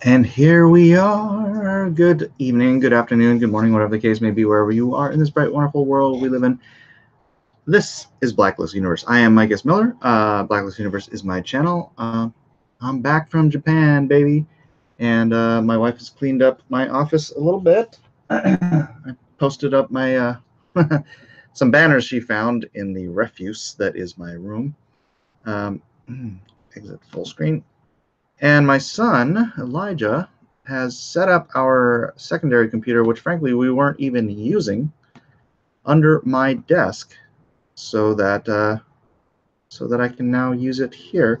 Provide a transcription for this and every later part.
And here we are. Good evening, good afternoon, good morning, whatever the case may be, wherever you are in this bright, wonderful world we live in. This is Blacklist Universe. I am Mike S. Miller. Blacklist Universe is my channel. I'm back from Japan, baby. And my wife has cleaned up my office a little bit. I posted up my some banners she found in the refuse that is my room. Exit full screen. And my son, Elijah, has set up our secondary computer, which frankly we weren't even using, under my desk so that I can now use it here.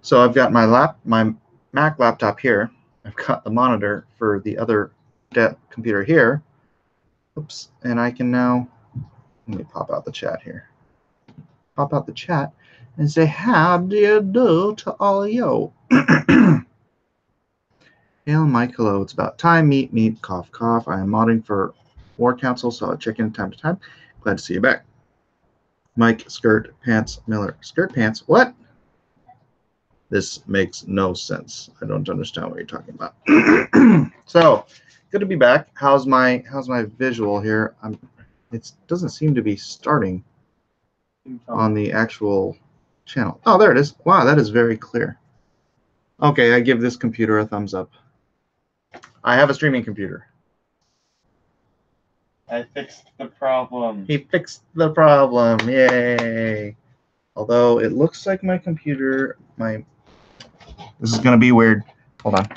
So I've got my Mac laptop here. I've got the monitor for the other computer here. Oops, and I can now, let me pop out the chat here. Pop out the chat and say, how do you do to all of you? Hail, Mike, hello. It's about time. Meet, cough, cough. I am modding for War Council, so I'll check in time to time. Glad to see you back. Mike, skirt, pants, Miller. Skirt, pants, what? This makes no sense. I don't understand what you're talking about. So, good to be back. How's my visual here? It doesn't seem to be starting on the actual channel. Oh, there it is. Wow, that is very clear. Okay, I give this computer a thumbs up. I have a streaming computer. I fixed the problem. He fixed the problem. Yay. Although it looks like my computer, this is going to be weird. Hold on.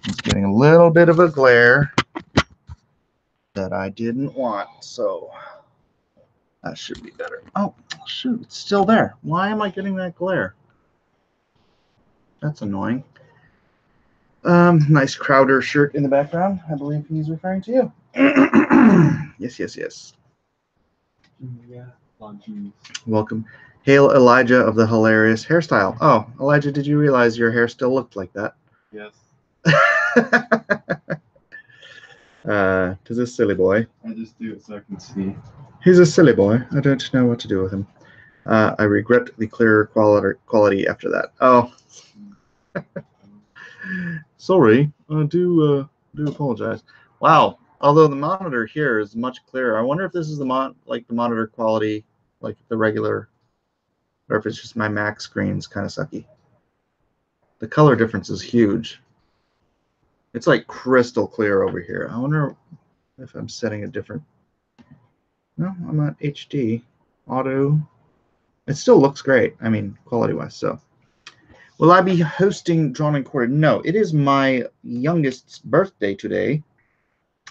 It's getting a little bit of a glare that I didn't want, so that should be better. Oh, shoot, it's still there. Why am I getting that glare? That's annoying. Nice Crowder shirt in the background. I believe he's referring to you. Yes. Yeah. Welcome. Hail, Elijah of the hilarious hairstyle. Oh, Elijah, did you realize your hair still looked like that? Yes. To this silly boy. I just do it so I can see. He's a silly boy. I don't know what to do with him. I regret the clearer quality after that. Oh. Sorry. I do apologize. Wow. Although the monitor here is much clearer. I wonder if this is the monitor quality, like the regular, or if it's just my Mac screen's kind of sucky. The color difference is huge. It's like crystal clear over here. I wonder if I'm setting a different. No, I'm not HD. Auto. It still looks great. I mean, quality-wise. So, will I be hosting Drawn and Quartered? No, it is my youngest's birthday today,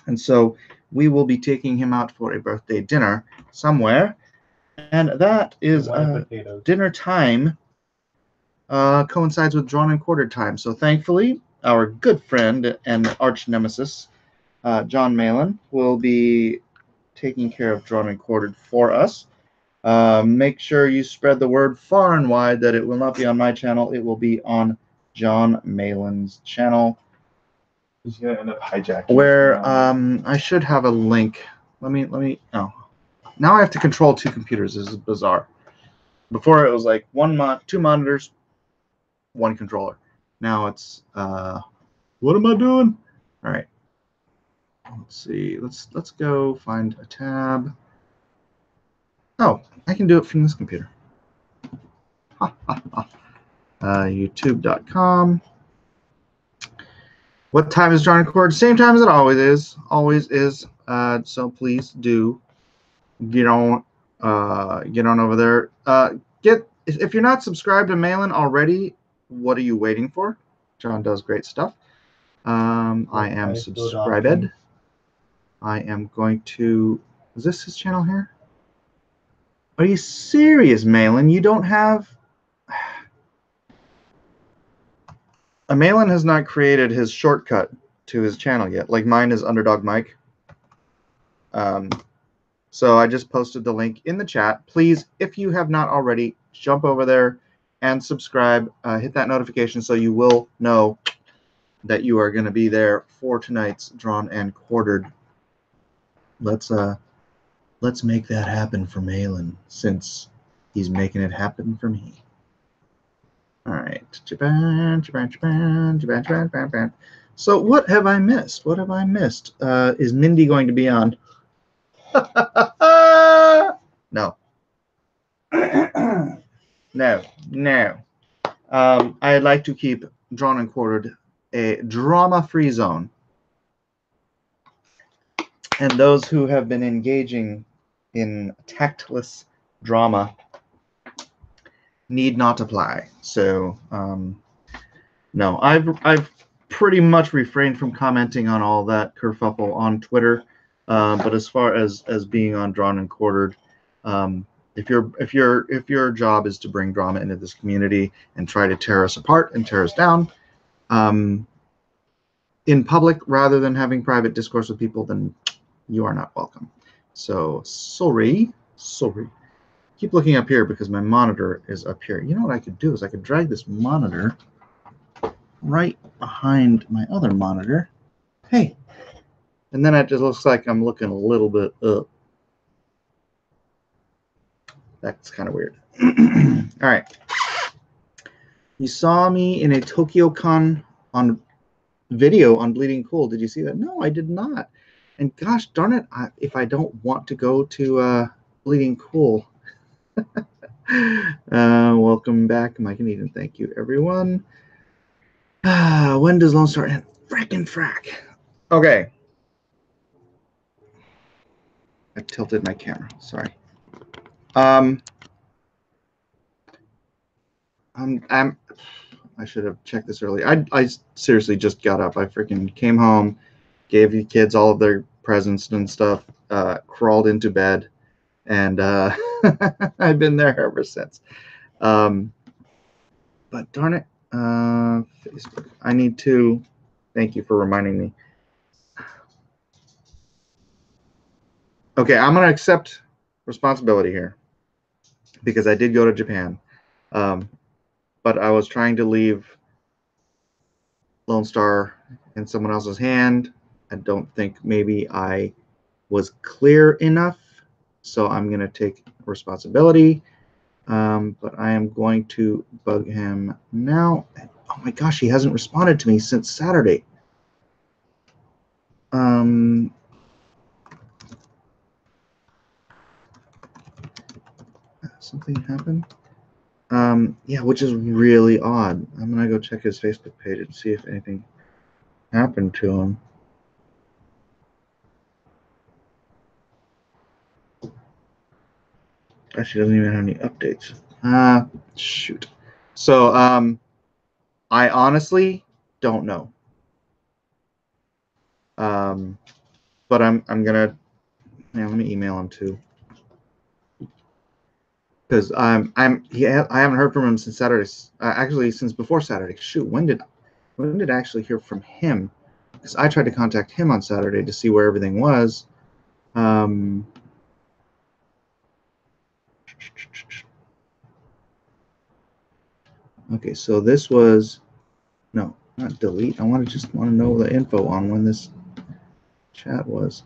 and so we will be taking him out for a birthday dinner somewhere, and that is dinner time. Coincides with Drawn and Quartered time. So thankfully, our good friend and arch nemesis, John Malin, will be taking care of Drawn and Quartered for us. Make sure you spread the word far and wide that it will not be on my channel. It will be on John Malin's channel. He's gonna end up hijacking. Where I should have a link. Let me. Oh, now I have to control two computers. This is bizarre. Before it was like two monitors, one controller. Now it's what am I doing? All right. Let's see. Let's go find a tab. Oh, I can do it from this computer. YouTube.com. What time is Drawn and Quartered? Same time as it always is. Always is. So please do get on over there. If you're not subscribed to Malin already, what are you waiting for? John does great stuff. I am subscribed. I am going to. Is this his channel here? Are you serious, Malin? You don't have. Malin has not created his shortcut to his channel yet. Like mine is Underdog Mike. So I just posted the link in the chat. Please, if you have not already, jump over there and subscribe. Hit that notification so you will know that you are going to be there for tonight's Drawn and Quartered. Let's make that happen for Malin, since He's making it happen for me. All right. Japan, Japan, Japan, Japan, Japan, Japan, Japan. So what have I missed? What have I missed? Is Mindy going to be on? No. No. No. I'd like to keep Drawn and Quartered a drama-free zone. And those who have been engaging in tactless drama need not apply. So, no, I've pretty much refrained from commenting on all that kerfuffle on Twitter. But as far as being on Drawn and Quartered, if your job is to bring drama into this community and try to tear us apart and tear us down, in public rather than having private discourse with people, then you are not welcome. So sorry. Keep looking up here because my monitor is up here. You know what I could do is I could drag this monitor right behind my other monitor. Hey, and then it just looks like I'm looking a little bit up. That's kind of weird. All right. You saw me in a TokyoCon on video on Bleeding Cool. Did you see that? No, I did not. And gosh darn it, if I don't want to go to Bleeding Cool. Welcome back, Mike and Eden. Thank you, everyone. When does Lone Star end? Frackin' frack. Okay. I tilted my camera. Sorry. I should have checked this earlier. I seriously just got up. I freaking came home, gave the kids all of their presents and stuff, crawled into bed, and I've been there ever since. But darn it, Facebook. I need to. Thank you for reminding me. Okay, I'm going to accept responsibility here because I did go to Japan. But I was trying to leave Lone Star in someone else's hand. I don't think maybe I was clear enough, so I'm going to take responsibility. But I am going to bug him now. Oh my gosh, he hasn't responded to me since Saturday. Something happened. Yeah, which is really odd. I'm gonna go check his Facebook page and see if anything happened to him. Actually, doesn't even have any updates. Shoot. So, I honestly don't know. But I'm gonna. Yeah, let me email him too. Because I haven't heard from him since Saturday. Actually, since before Saturday. Shoot, when did I actually hear from him? Because I tried to contact him on Saturday to see where everything was. Okay, so this was no, not delete. I just want to know the info on when this chat was.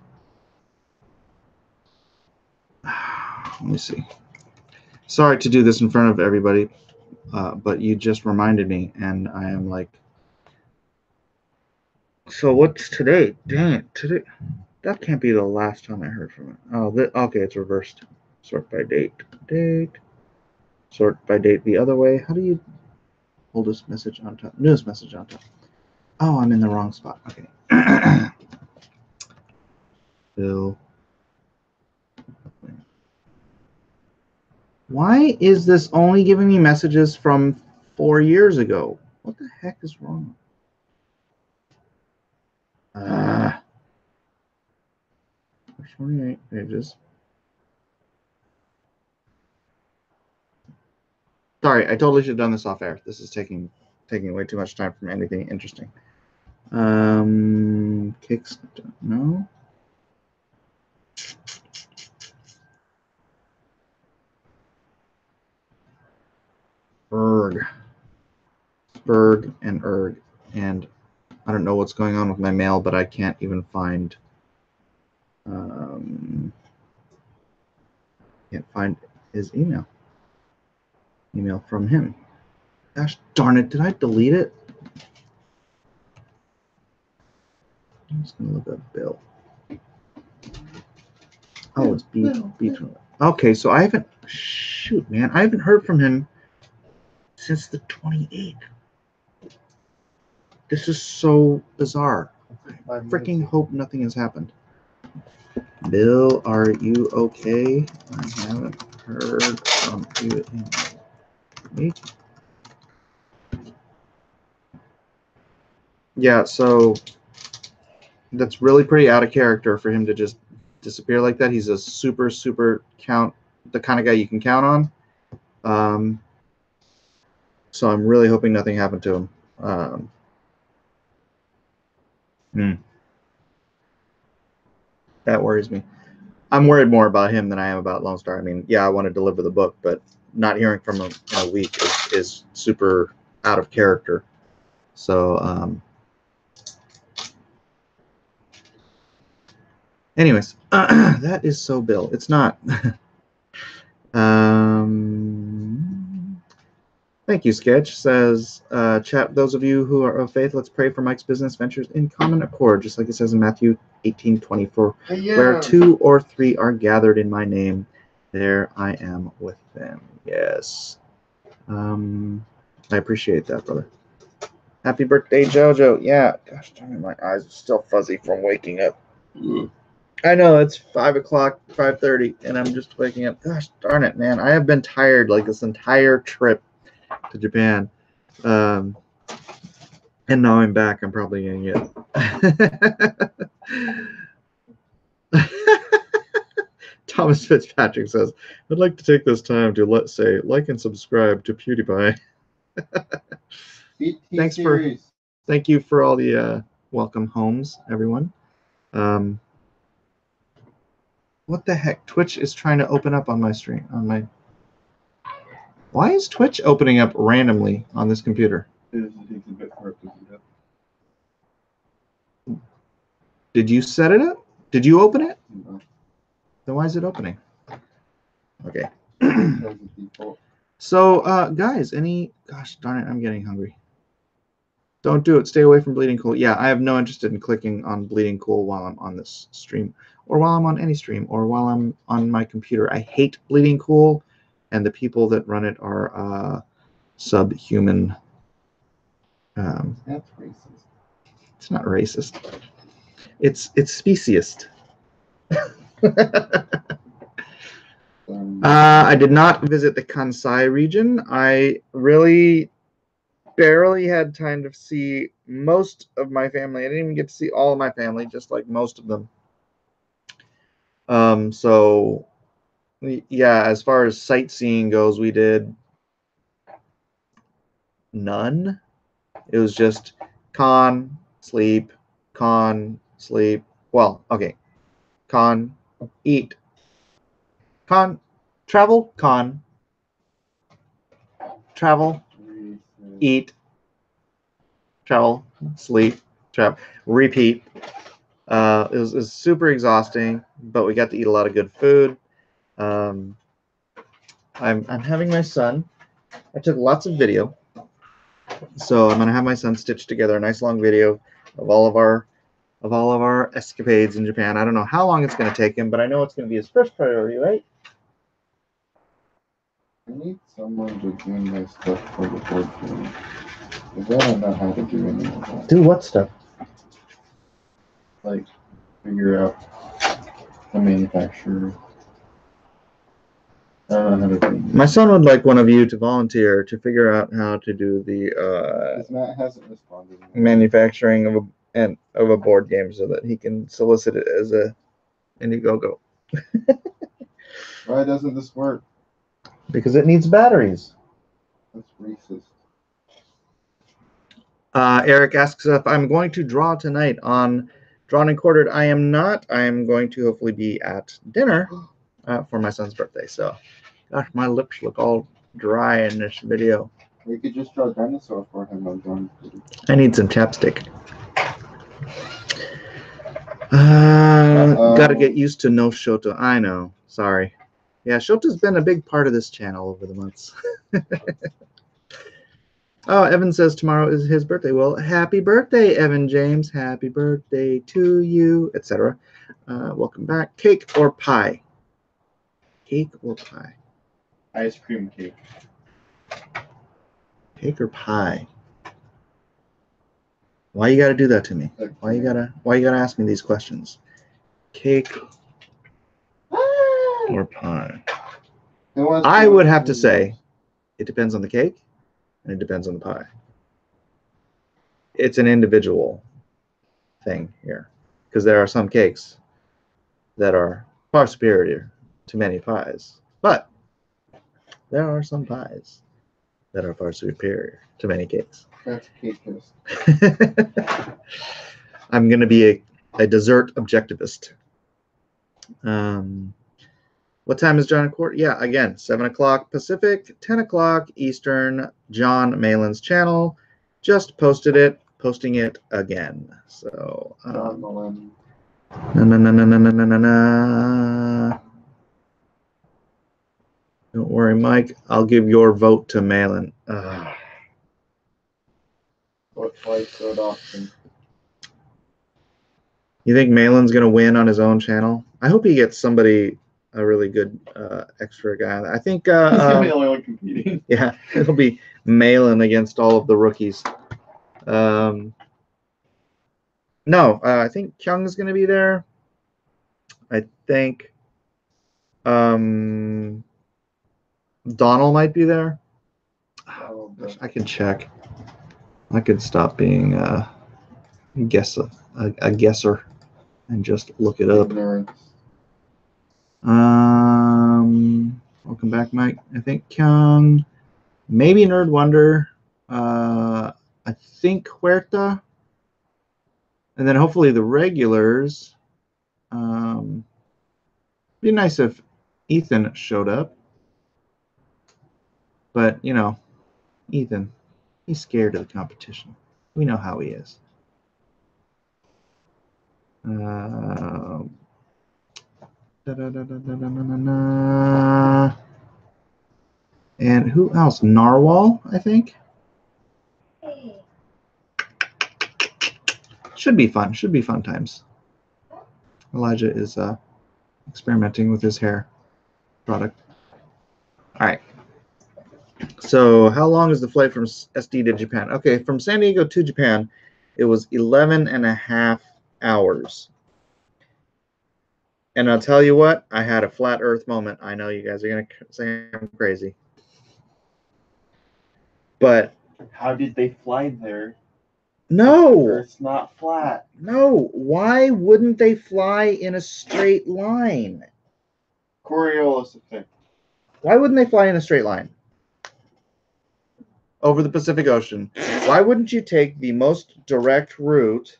Let me see. Sorry to do this in front of everybody, but you just reminded me, and I am like, so what's today? Dang it, today. That can't be the last time I heard from it. Oh, okay, it's reversed. Sort by date. Sort by date the other way. How do you oldest message on top? Newest message on top. Oh, I'm in the wrong spot. Okay. Bill. Why is this only giving me messages from 4 years ago? What the heck is wrong? 48 pages. Sorry, I totally should have done this off air. This is taking way too much time from anything interesting. Kicks, no. Berg and Erg, and I don't know what's going on with my mail, but I can't even find. Can't find his email. email from him. Gosh darn it, did I delete it? I'm just gonna look up Bill. Oh, it's B. Okay, so I haven't. Shoot, man, I haven't heard from him since the 28th. This is so bizarre. I freaking hope nothing has happened. Bill, are you okay? I haven't heard from you in a week. Yeah, so that's really pretty out of character for him to just disappear like that. He's a super the kind of guy you can count on. So I'm really hoping nothing happened to him. That worries me. I'm worried more about him than I am about Lone Star. I mean, yeah, I want to deliver the book, but not hearing from him in a week is super out of character. So, anyways, that is so Bill. It's not. Thank you, Sketch. Says, chat, those of you who are of faith, let's pray for Mike's business ventures in common accord, just like it says in Matthew 18:24, where 2 or 3 are gathered in my name, there I am with them. Yes. I appreciate that, brother. Happy birthday, Jojo. Yeah. Gosh darn it, my eyes are still fuzzy from waking up. I know, it's 5 o'clock, 5:30, and I'm just waking up. Gosh darn it, man. I have been tired like this entire trip to Japan. And now I'm back. I'm probably going to get... Thomas Fitzpatrick says, I'd like to take this time to, let's say, like and subscribe to PewDiePie. Thank you for all the welcome homes, everyone. What the heck? Twitch is trying to open up on my stream. Why is Twitch opening up randomly on this computer? Did you set it up? Did you open it? No. Then why is it opening? Okay. So, guys, gosh darn it, I'm getting hungry. Don't do it. Stay away from Bleeding Cool. Yeah, I have no interest in clicking on Bleeding Cool while I'm on this stream, or while I'm on any stream, or while I'm on my computer. I hate Bleeding Cool, and the people that run it are subhuman. That's racist. It's not racist. It's speciesist. I did not visit the Kansai region. I really barely had time to see most of my family. I didn't even get to see all of my family, just like most of them. So, yeah, as far as sightseeing goes, we did none. It was just con, sleep, con, sleep. Well, okay. Con, eat. Con, travel, con. Travel, eat. Travel, sleep, travel, repeat. It was super exhausting, but we got to eat a lot of good food. I'm having my son. I took lots of video, so I'm gonna have my son stitch together a nice long video of all of our escapades in Japan. I don't know how long it's gonna take him, but I know it's gonna be his first priority, right? I need someone to do my stuff for the board game. Because I don't know how to do any of that. Do what stuff? Like, figure out the manufacturer. I don't know how to do it. My son would like one of you to volunteer to figure out how to do the Matt hasn't responded. manufacturing of a board game so that he can solicit it as a Indiegogo. Why doesn't this work? Because it needs batteries. That's racist. Eric asks if I'm going to draw tonight on Drawn and Quartered. I am not. I am going to hopefully be at dinner for my son's birthday. So, gosh, my lips look all dry in this video. We could just draw a dinosaur for him on Drawn and Quartered. I need some chapstick. Gotta get used to no shoto. I know. Sorry. Yeah, Shota's been a big part of this channel over the months. Oh, Evan says tomorrow is his birthday. Well, happy birthday, Evan James. Happy birthday to you, etc. Welcome back. Cake or pie? Cake or pie? Ice cream cake. Cake or pie? Why you gotta do that to me? Why you gotta ask me these questions? Cake or pie? I would have to say it depends on the cake and it depends on the pie. It's an individual thing here because there are some cakes that are far superior to many pies, but there are some pies that are far superior to many cakes. That's cake. I'm going to be a dessert objectivist. What time is John in court? Yeah, again, 7 o'clock Pacific, 10 o'clock Eastern, John Malin's channel. Just posted it, posting it again. So, John Malin. Don't worry, Mike. I'll give your vote to Malin. What flight so often? You think Malin's going to win on his own channel? I hope he gets somebody, a really good extra guy. I think... He's going to be the only one competing. Yeah, it'll be Malin against all of the rookies. No, I think Kyung's going to be there. I think Donald might be there. Oh, I can check. I could stop being a guesser and just look it up. Welcome back, Mike. I think Kyung, maybe Nerd Wonder. I think Huerta, and then hopefully the regulars. Be nice if Ethan showed up, but you know, Ethan, he's scared of the competition. We know how he is. And who else? Narwhal, I think. Should be fun. Should be fun times. Elijah is experimenting with his hair product. All right. So how long is the flight from SD to Japan? Okay, from San Diego to Japan, it was 11.5 hours. And I'll tell you what, I had a flat earth moment. I know you guys are going to say I'm crazy. But how did they fly there? No. Earth's not flat. No. Why wouldn't they fly in a straight line? Coriolis effect. Why wouldn't they fly in a straight line over the Pacific Ocean? Why wouldn't you take the most direct route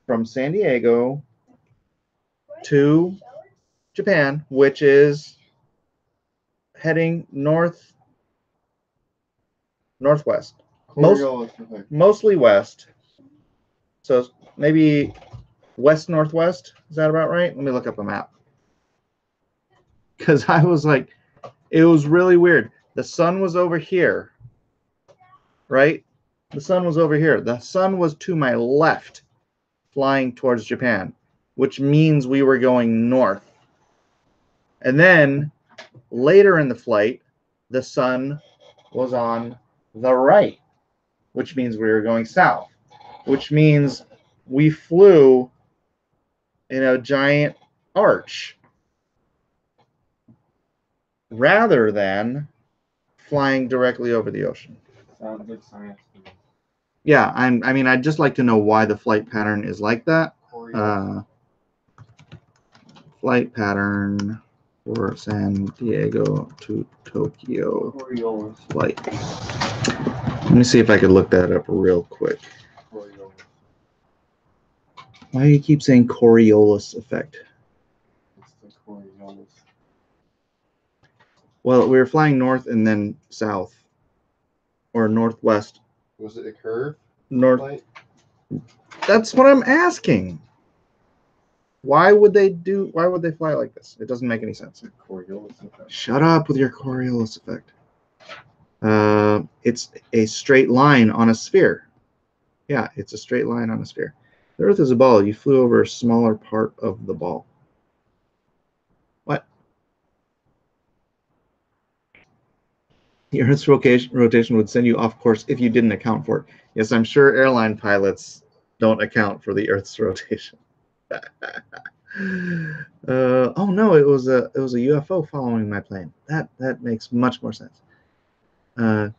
from San Diego to Japan, which is heading northwest, mostly west, so maybe west-northwest? Is that about right? Let me look up a map, because I was like, it was really weird. The sun was over here, right? The sun was over here. The sun was to my left, flying towards Japan, which means we were going north. And then later in the flight, the sun was on the right, which means we were going south, which means we flew in a giant arch rather than flying directly over the ocean. Sounds like science to me. Yeah, I mean, I'd just like to know why the flight pattern is like that. Flight pattern for San Diego to Tokyo Coriolis. flight. Let me see if I could look that up real quick. Coriolis. Why do you keep saying Coriolis effect? It's the Coriolis. Well, we were flying north and then south, or northwest. Was it a curve? North. Flight? That's what I'm asking. Why would they fly like this? It doesn't make any sense. Coriolis effect. Shut up with your Coriolis effect. It's a straight line on a sphere. Yeah, it's a straight line on a sphere. The Earth is a ball. You flew over a smaller part of the ball. What? The Earth's rotation would send you off course if you didn't account for it. Yes, I'm sure airline pilots don't account for the Earth's rotation. Oh no, it was a UFO following my plane. That makes much more sense. Yeah,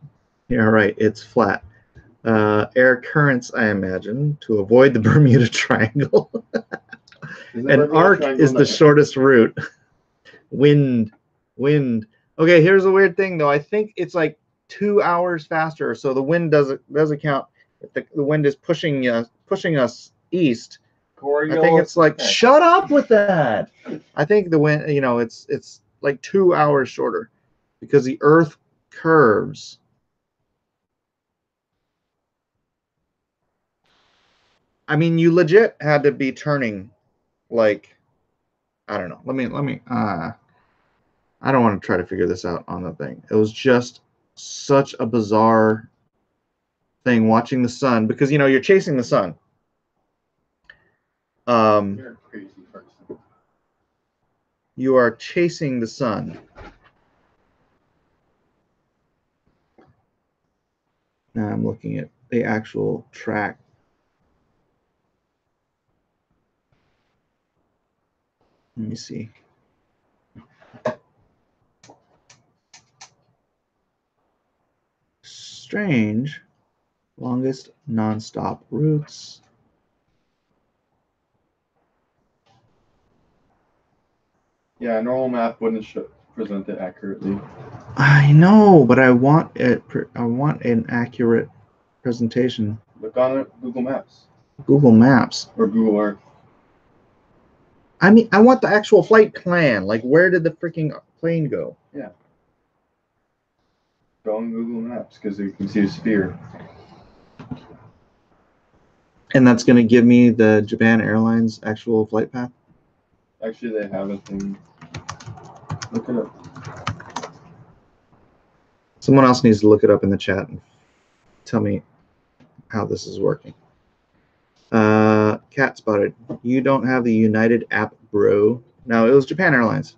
right. It's flat. Air currents, I imagine, to avoid the Bermuda Triangle. An arc is the shortest route. Wind. Okay, here's a weird thing though. I think it's like 2 hours faster. So the wind doesn't count. If the wind is pushing us east, I think it's like shut up with that. I think the wind, it's like 2 hours shorter because the Earth curves. I mean, you legit had to be turning like, I don't know. Let me I don't want to try to figure this out on the thing. It was just such a bizarre thing watching the sun because you're chasing the sun. You're a crazy person. You are chasing the sun. Now I'm looking at the actual track. Let me see. Strange. Longest nonstop routes. Yeah, a normal map wouldn't present it accurately. I know, but I want an accurate presentation. Look on Google Maps. Google Maps. Or Google Earth. I mean, I want the actual flight plan. Like, where did the freaking plane go? Yeah. Go on Google Maps because you can see a sphere. And that's going to give me the Japan Airlines actual flight path? Actually, they have a thing. Look it up. Someone else needs to look it up in the chat and tell me how this is working. Cat spotted. You don't have the United app, bro. No, it was Japan Airlines.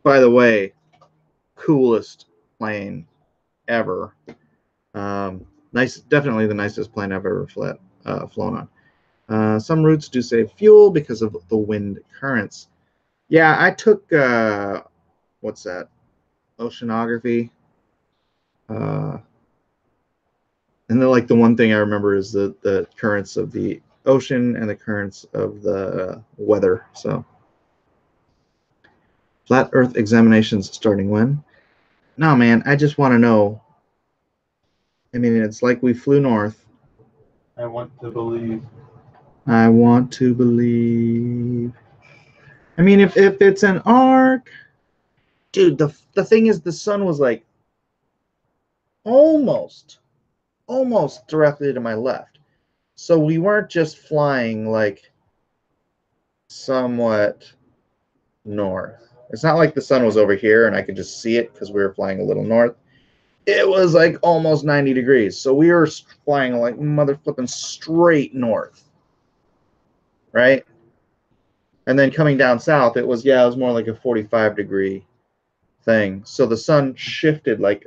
By the way, coolest plane ever. Nice, definitely the nicest plane I've ever flown on. Some routes do save fuel because of the wind currents. Yeah, I took what's that? Oceanography. And then, like, the one thing I remember is the currents of the ocean and the currents of the weather. So, flat Earth examinations starting when? No, man, I just want to know. I mean, it's like we flew north. I want to believe. I want to believe. I mean, if it's an arc, dude, the thing is, the sun was like almost directly to my left. So we weren't just flying like somewhat north. It's not like the sun was over here and I could just see it because we were flying a little north. It was like almost 90 degrees. So we were flying like mother flipping straight north. Right? And then coming down south, it was more like a 45-degree thing. So the sun shifted like,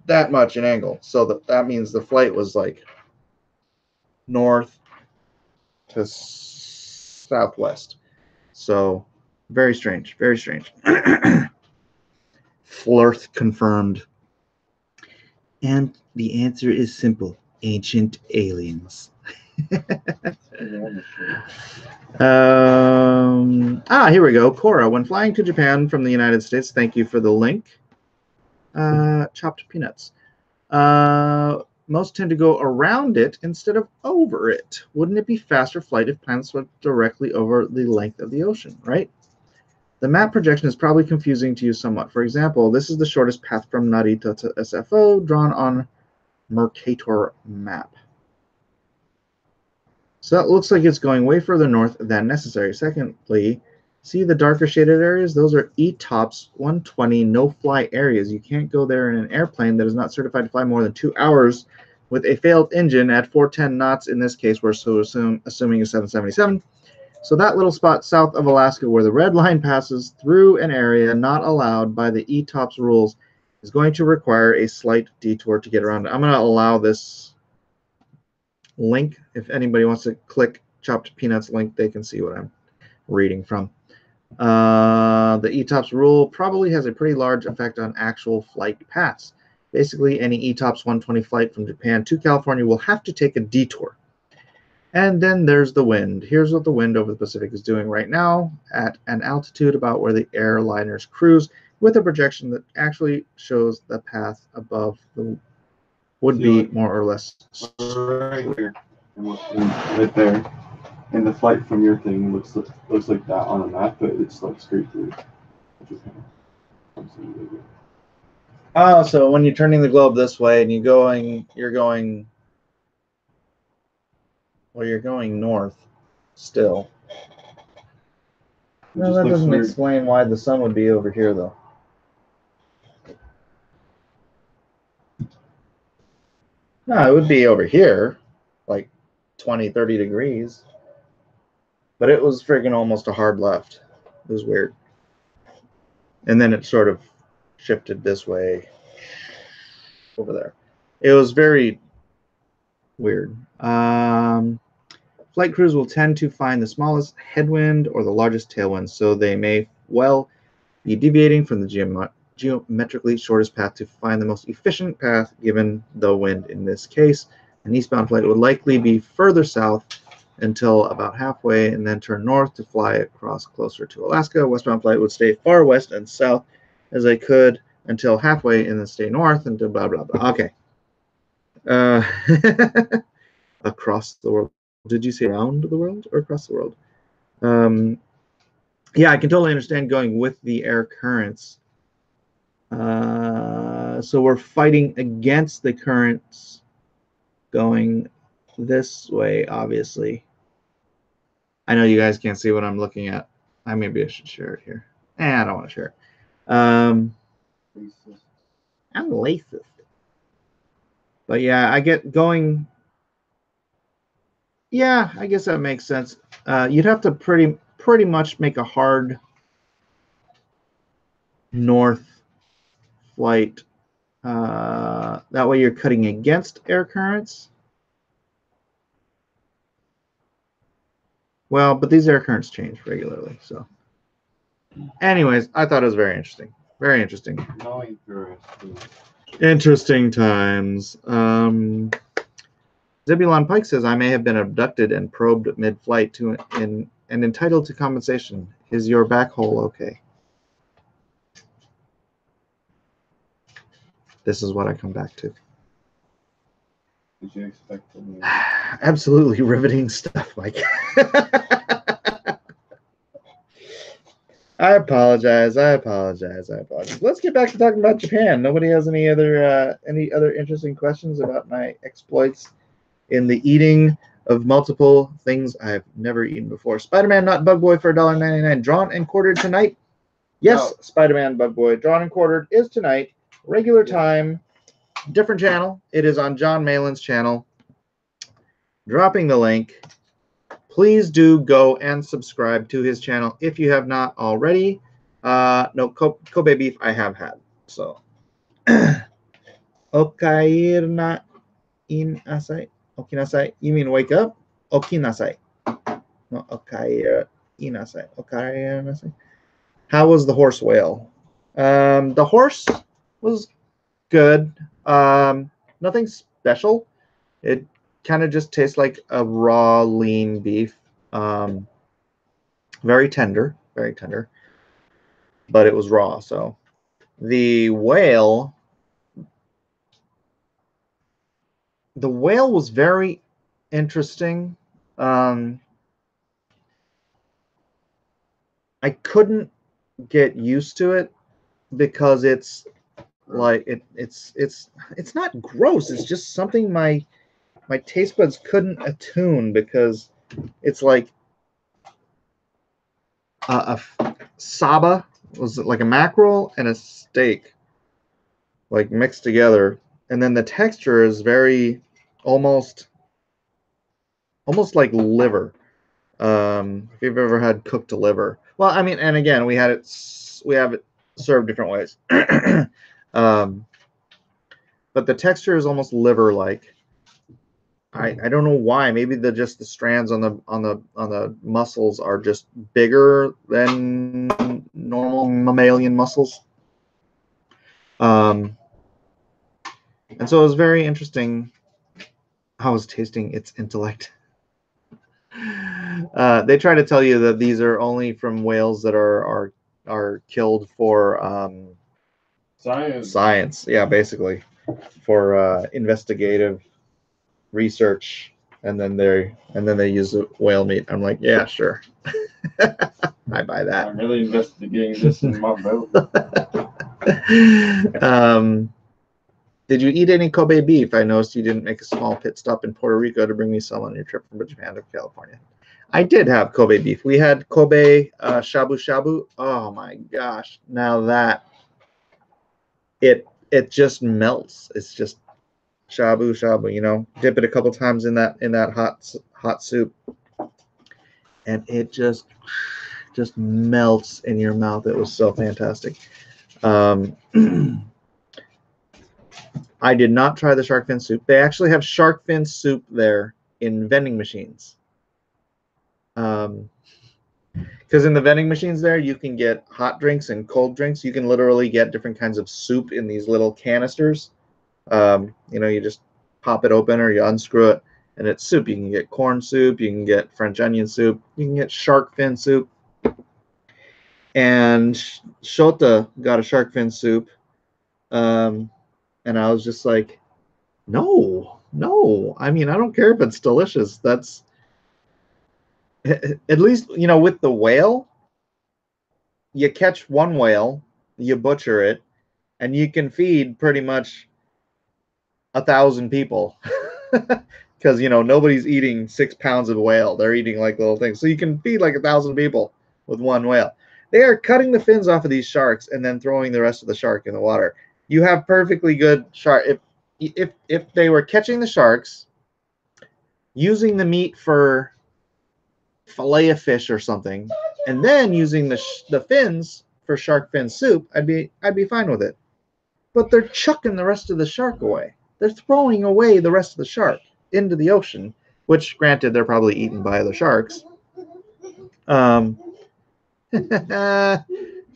that much in angle. So that means the flight was like north to southwest. So very strange, very strange. Flirth confirmed. And the answer is simple. Ancient aliens. Here we go. Cora, when flying to Japan from the United States, thank you for the link. Chopped peanuts. Most tend to go around it instead of over it. Wouldn't it be faster flight if planes went directly over the length of the ocean, right? The map projection is probably confusing to you somewhat. For example, this is the shortest path from Narita to SFO drawn on Mercator map. So that looks like it's going way further north than necessary. Secondly, see the darker shaded areas? Those are ETOPS 120 no-fly areas. You can't go there in an airplane that is not certified to fly more than 2 hours with a failed engine at 410 knots. In this case, we're assuming a 777. So that little spot south of Alaska where the red line passes through an area not allowed by the ETOPS rules is going to require a slight detour to get around it. I'm going to allow this link. If anybody wants to click Chopped Peanuts link, they can see what I'm reading from. The ETOPS rule probably has a pretty large effect on actual flight paths. Basically, any ETOPS 120 flight from Japan to California will have to take a detour. And then there's the wind. Here's what the wind over the Pacific is doing right now at an altitude about where the airliners cruise, with a projection that actually shows the path above the would be more or less. Right here, right there, and the flight from your thing looks like that on a map, but it's like straight through. Oh, so when you're turning the globe this way and you're going north still. No, that doesn't explain why the sun would be over here, though. No, it would be over here, like 20, 30 degrees. But it was friggin' almost a hard left. It was weird. And then it sort of shifted this way over there. It was very weird. Flight crews will tend to find the smallest headwind or the largest tailwind, so they may well be deviating from the geometrically shortest path to find the most efficient path given the wind in this case. An eastbound flight would likely be further south until about halfway and then turn north to fly across closer to Alaska. A westbound flight would stay far west and south as they could until halfway and then stay north until blah, blah, blah. Okay. Across the world. Did you say around the world or across the world? Yeah, I can totally understand going with the air currents. So we're fighting against the currents going this way, obviously. I know you guys can't see what I'm looking at. Maybe I should share it here. I don't want to share it. I'm racist. But yeah, I get going. Yeah, I guess that makes sense. You'd have to pretty much make a hard north flight. That way you're cutting against air currents. Well, but these air currents change regularly. So anyways, I thought it was very interesting. Very interesting. Interesting times. Zebulon Pike says, I may have been abducted and probed mid-flight and entitled to compensation. Is your back hole okay? This is what I come back to. Did you expect Absolutely riveting stuff, Mike. I apologize. Let's get back to talking about Japan. Nobody has any other interesting questions about my exploits in the eating of multiple things I've never eaten before. Spider-Man Not Bug Boy for $1.99. Drawn and quartered tonight. Yes, no. Spider-Man Bug Boy Drawn and quartered is tonight. Regular time. Different channel. It is on John Malin's channel. Dropping the link. Please do go and subscribe to his channel if you have not already. No, Kobe beef I have had. So, Okairna in asai. Okinasai. You mean wake up? Okinasai. No, okair inasai. Okairnasai. How was the horse whale? The horse was good. Nothing special. It kind of just tastes like a raw, lean beef. Very tender, but it was raw. So the whale was very interesting. I couldn't get used to it because it's like it's not gross. It's just something my my taste buds couldn't attune because it's like saba was like a mackerel and a steak, like mixed together, and then the texture is very almost like liver. If you've ever had cooked liver, well, I mean, and again, we have it served different ways, but the texture is almost liver-like. I don't know why. Maybe just the strands on the muscles are just bigger than normal mammalian muscles. And so it was very interesting how I was tasting its intellect. They try to tell you that these are only from whales that are killed for science. Yeah, basically for investigative research, and then they use the whale meat. I'm like, yeah, sure. I buy that. I'm really investigating this in my boat. Did you eat any Kobe beef? I noticed you didn't make a small pit stop in Puerto Rico to bring me some on your trip from Japan to California. I did have Kobe beef. We had Kobe shabu shabu. Oh my gosh! Now that it just melts. It's just shabu shabu. You know, dip it a couple times in that hot soup, and it just melts in your mouth. It was so fantastic. I did not try the shark fin soup. They actually have shark fin soup there in vending machines. Because in the vending machines there, you can get hot drinks and cold drinks. You can literally get different kinds of soup in these little canisters. You know, you just pop it open or you unscrew it, and it's soup. You can get corn soup. You can get French onion soup. You can get shark fin soup. And Shota got a shark fin soup. And I was just like, no. I mean, I don't care if it's delicious. That's at least, you know, with the whale, you catch one whale, you butcher it, and you can feed pretty much 1,000 people. Because, you know, nobody's eating 6 pounds of whale. They're eating like little things. So you can feed like 1,000 people with one whale. They are cutting the fins off of these sharks and then throwing the rest of the shark in the water. You have perfectly good shark. If they were catching the sharks, using the meat for fillet of fish or something, and then using the fins for shark fin soup, I'd be fine with it. But they're chucking the rest of the shark away. They're throwing away the rest of the shark into the ocean, which, granted, they're probably eaten by other sharks.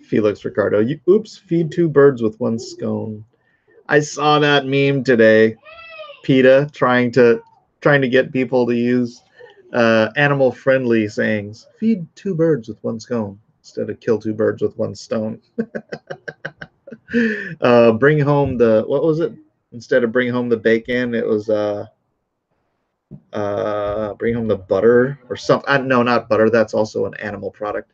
Felix Ricardo, oops, feed 2 birds with 1 scone. I saw that meme today. PETA trying to get people to use animal-friendly sayings. Feed 2 birds with 1 scone instead of kill 2 birds with 1 stone. Bring home the, what was it? Instead of bring home the bacon, it was bring home the butter or something. No, not butter. That's also an animal product.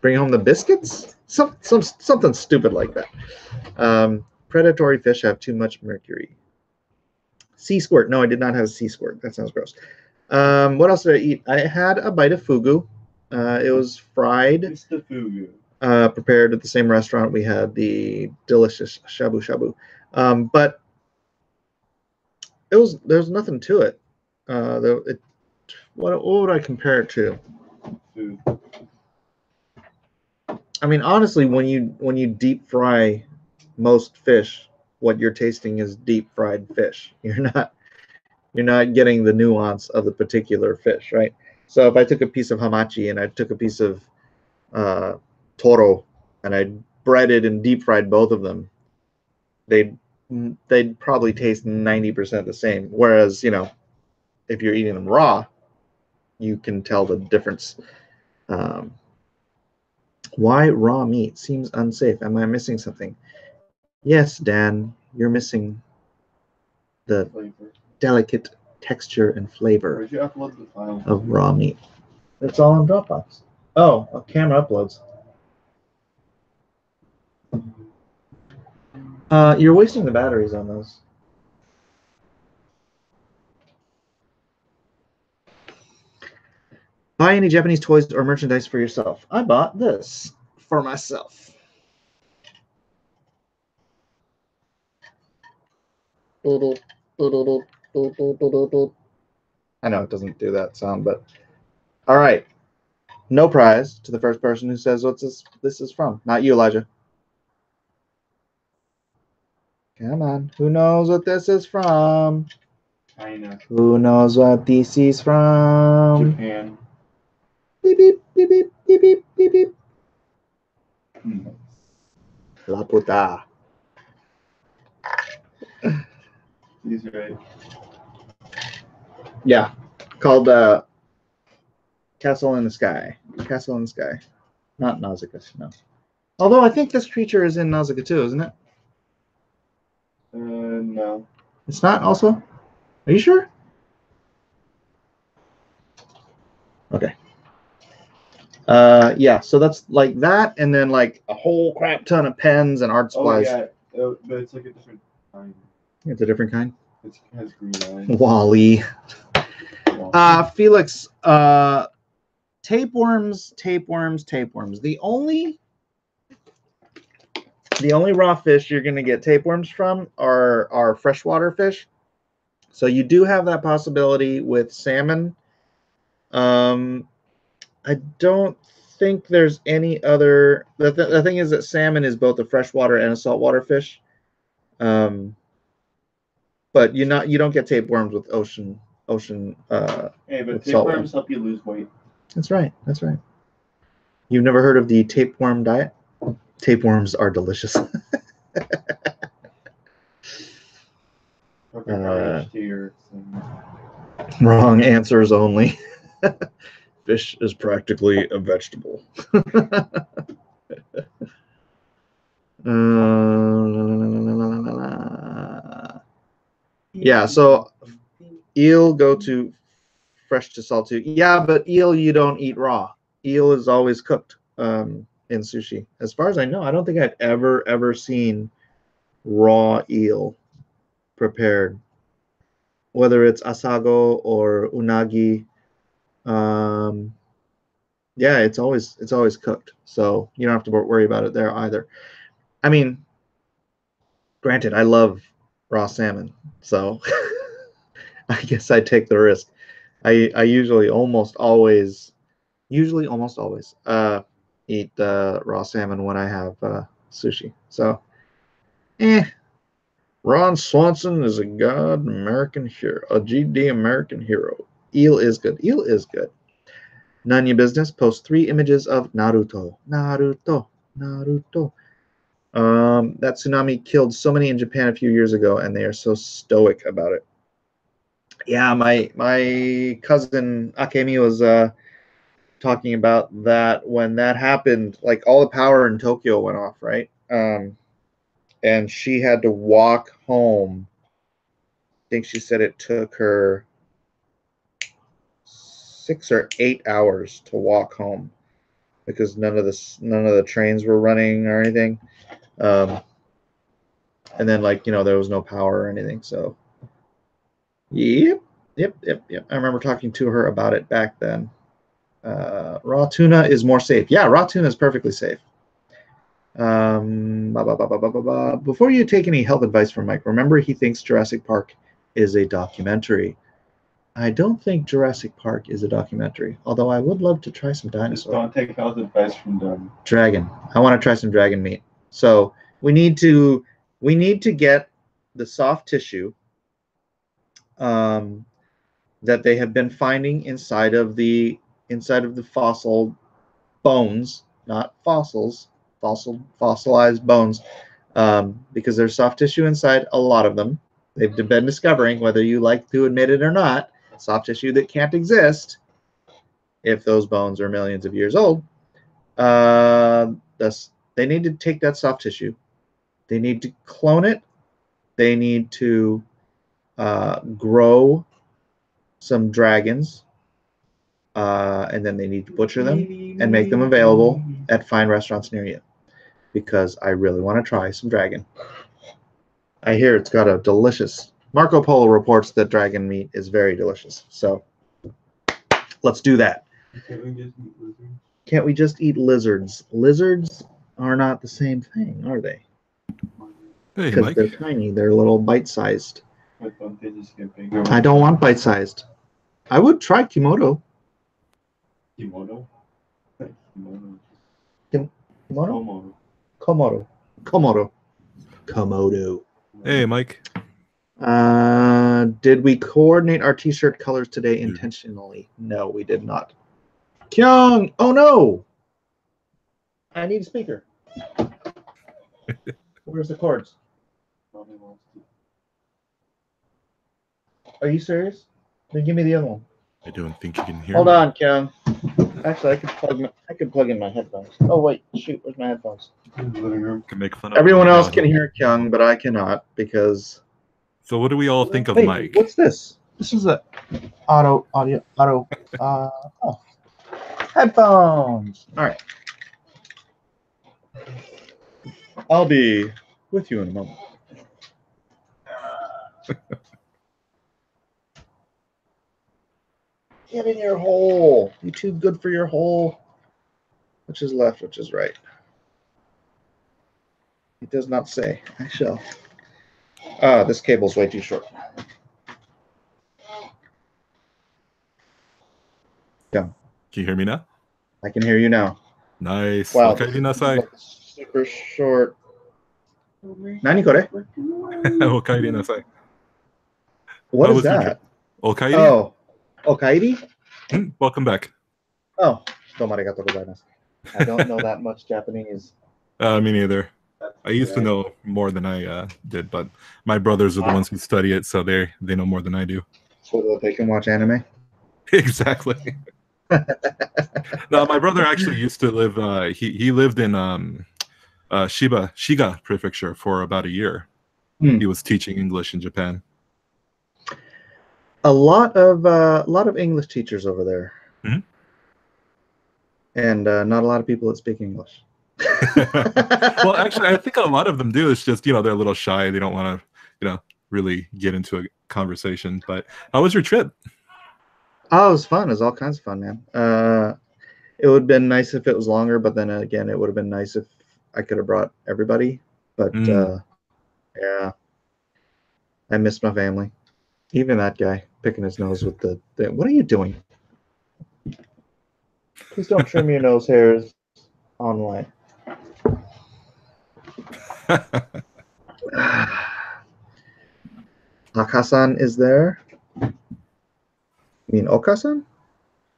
Bring home the biscuits? Something stupid like that. Predatory fish have too much mercury. Sea squirt. No, I did not have a sea squirt. That sounds gross. What else did I eat? I had a bite of fugu. It was fried. It's the fugu. Prepared at the same restaurant we had the delicious shabu shabu. But there's nothing to it. What would I compare it to? Food. I mean, honestly, when you deep fry most fish, what you're tasting is deep fried fish. You're not getting the nuance of the particular fish, right? So if I took a piece of hamachi and I took a piece of toro and I breaded and deep fried both of them, they'd probably taste 90% the same. Whereas, you know, if you're eating them raw, you can tell the difference. Why raw meat seems unsafe? Am I missing something? Yes, Dan, you're missing the Flavor. delicate texture and flavor Where'd you upload the file? of raw meat. It's all on Dropbox. Oh, camera uploads. You're wasting the batteries on those. Buy any Japanese toys or merchandise for yourself. I bought this for myself. I know it doesn't do that sound, but all right. No prize to the first person who says what this is from. Not you, Elijah. Come on. Who knows what this is from? China. Who knows what this is from? Japan. Beep, beep, beep, beep, beep, beep, beep, beep. La puta. He's right. Yeah. Called Castle in the Sky. Castle in the Sky. Not Nausicaa, no. Although I think this creature is in Nausicaa too, isn't it? No. It's not also? Are you sure? Okay. Yeah, so that's like that, and then like a whole crap ton of pens and art supplies. Oh, yeah. But it's like a different kind. It's a different kind. It has green eyes. Wally. Felix, tapeworms. The only raw fish you're gonna get tapeworms from are freshwater fish. So you do have that possibility with salmon. I don't think there's any other. The thing is that salmon is both a freshwater and a saltwater fish. But you don't get tapeworms with ocean. Hey, but with tapeworms help you lose weight. That's right. You've never heard of the tapeworm diet? Tapeworms are delicious. Garnish to your thing. Wrong answers only. Fish is practically a vegetable. Yeah, so eel go to fresh to salt too. Yeah, but eel you don't eat raw. Eel is always cooked in sushi. As far as I know, I don't think I've ever seen raw eel prepared, whether it's asago or unagi. Yeah, it's always cooked, so you don't have to worry about it there either. I mean, granted, I love raw salmon, so I guess I take the risk. I usually almost always eat raw salmon when I have sushi. So, Ron Swanson is a American hero, a GD American hero. Eel is good. None your business. Post 3 images of Naruto. That tsunami killed so many in Japan a few years ago, and they are so stoic about it. Yeah, my cousin Akemi was talking about that when that happened. Like all the power in Tokyo went off, right? And she had to walk home. I think she said it took her 6 or 8 hours to walk home because none of the trains were running or anything. And then there was no power or anything. So yep. I remember talking to her about it back then. Raw tuna is more safe. Yeah, raw tuna is perfectly safe. Before you take any health advice from Mike, remember he thinks Jurassic Park is a documentary. I don't think Jurassic Park is a documentary, although I would love to try some dinosaurs. Just don't take health advice from them. Dragon. I want to try some dragon meat. So we need to get the soft tissue that they have been finding inside of the fossil bones, not fossils, fossilized bones, because there's soft tissue inside a lot of them. They've been discovering, whether you like to admit it or not, soft tissue that can't exist if those bones are millions of years old. They need to take that soft tissue. They need to clone it. They need to grow some dragons, and then they need to butcher them and make them available at fine restaurants near you, because I really want to try some dragon. I hear it's got a delicious. Marco Polo reports that dragon meat is very delicious. So let's do that. Can't we just eat lizards? Can't we just eat lizards? Lizards are not the same thing, are they? Hey, Because Mike. they're tiny. They're a little bite-sized. But don't they just get bigger? I don't want bite-sized. I would try Kimono. Kimono? Kimono. Kimono? Komodo. Komodo. Hey, Mike. Did we coordinate our t-shirt colors today intentionally? No, we did not. Kyung! Oh no! I need a speaker. Where's the cords? Probably wants to. Are you serious? Then give me the other one. I don't think you can hear Hold me. on, Kyung. Actually, I could plug in my headphones. Oh wait, shoot, where's my headphones? In the living room. Can make fun of Everyone him right else now. can hear Kyung, but I cannot because. So what do we all think of Wait, Mike? what's this? This is a auto headphones. All right. I'll be with you in a moment. Get in your hole. You too good for your hole. Which is left, which is right. It does not say. I shall. This cable's way too short. Yeah. Can you hear me now? I can hear you now. Nice. Wow. Okay, This is nasai. like super short. Nani kore? Okairi nasai. What How is was your that? trip? Okairi? Oh, Okairi? Welcome back. Oh, domo arigatou gozaimasu. I don't know that much Japanese. Me neither. I used to know more than I did, but my brothers are the ones who study it, so they know more than I do. So that they can watch anime? Exactly. No, my brother actually used to live. He lived in Shiga Prefecture for about a year. He was teaching English in Japan. A lot of English teachers over there. Mhm. And not a lot of people that speak English. Well, actually, I think a lot of them do. It's just, they're a little shy. They don't want to, really get into a conversation. But how was your trip? Oh, it was fun. It was all kinds of fun, man. It would have been nice if it was longer, but then again, it would have been nice if I could have brought everybody. But yeah, I missed my family. Even that guy picking his nose with the thing. What are you doing? Please don't trim your nose hairs online. Akasan is there. You mean Okasan?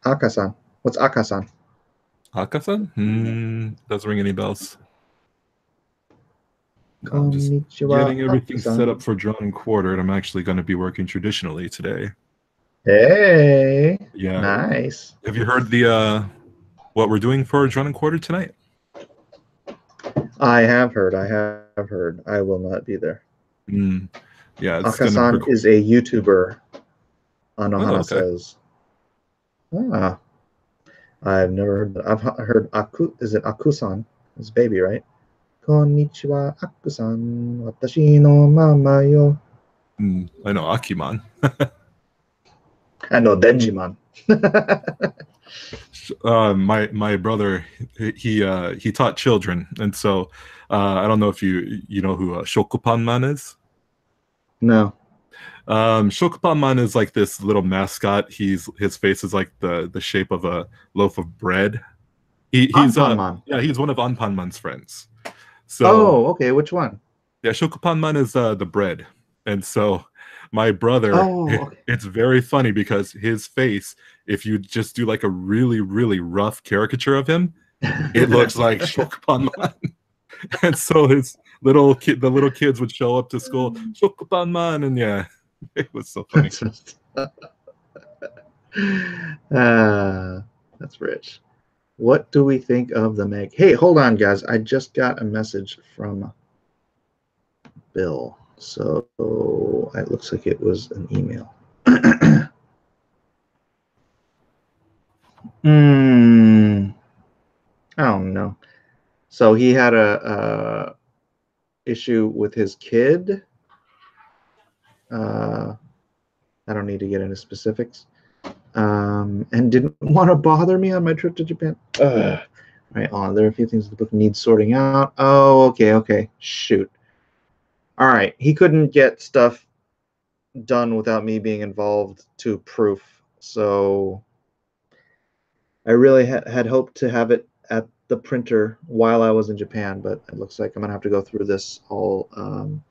Akasan. What's Akasan? Akasan? Doesn't ring any bells. I'm just Konnichiwa, getting everything Akasan. set up for drawn and quartered. I'm actually going to be working traditionally today. Hey. Yeah. Nice. Have you heard the what we're doing for drawn and quartered tonight? I have heard. I will not be there. Yeah, it's Akasan is a YouTuber. Anohana okay. says. Ah. I've never heard that. I've heard is it Akusan? His baby, right? Konnichiwa, Akusan. Watashi no mama yo. I know Akiman. I know Denjiman. My brother, he taught children, and so I don't know if you know who Shokupanman is. No. Shokupanman is like this little mascot. His face is like the shape of a loaf of bread. He's he's one of Anpanman's friends. So okay, which one? Yeah, Shokupanman is the bread, and so my brother, it's very funny because his face, if you just do like a really, really rough caricature of him, it looks like Shokupanman. And so the little kids would show up to school, Shokupanman, and yeah, it was so funny. That's rich. What do we think of the Meg? Hey, hold on, guys. I just got a message from Bill. So it looks like it was an email. I don't know. So he had a issue with his kid. I don't need to get into specifics. and didn't want to bother me on my trip to Japan. Right on. There are a few things the book needs sorting out. Oh, okay. Shoot. All right. He couldn't get stuff done without me being involved to proof. So I really had hoped to have it at the printer while I was in Japan, but it looks like I'm gonna have to go through this all. I'm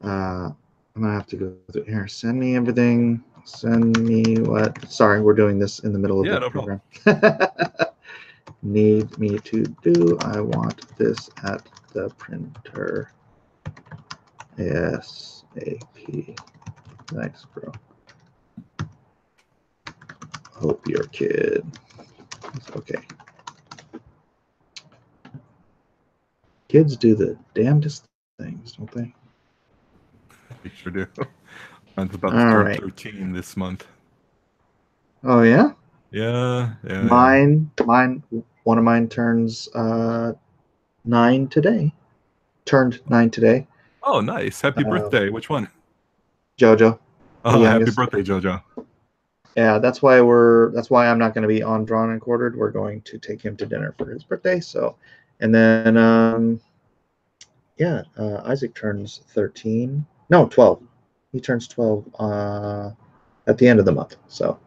gonna have to go through here. Send me everything. Send me what? Sorry, we're doing this in the middle of the program. Need me to do? I want this at the printer. ASAP. Thanks, bro. Hope your kid is okay. Kids do the damnedest things, don't they? They sure do. Mine's about to turn 13 this month. Oh yeah? Yeah. One of mine turns 9 today. Turned 9 today. Oh, nice. Happy birthday. Which one? Jojo. Oh, happy birthday, Jojo. Yeah, that's why I'm not going to be on Drawn and Quartered. We're going to take him to dinner for his birthday. So, and then Isaac turns 13. No, 12. He turns 12 at the end of the month. So,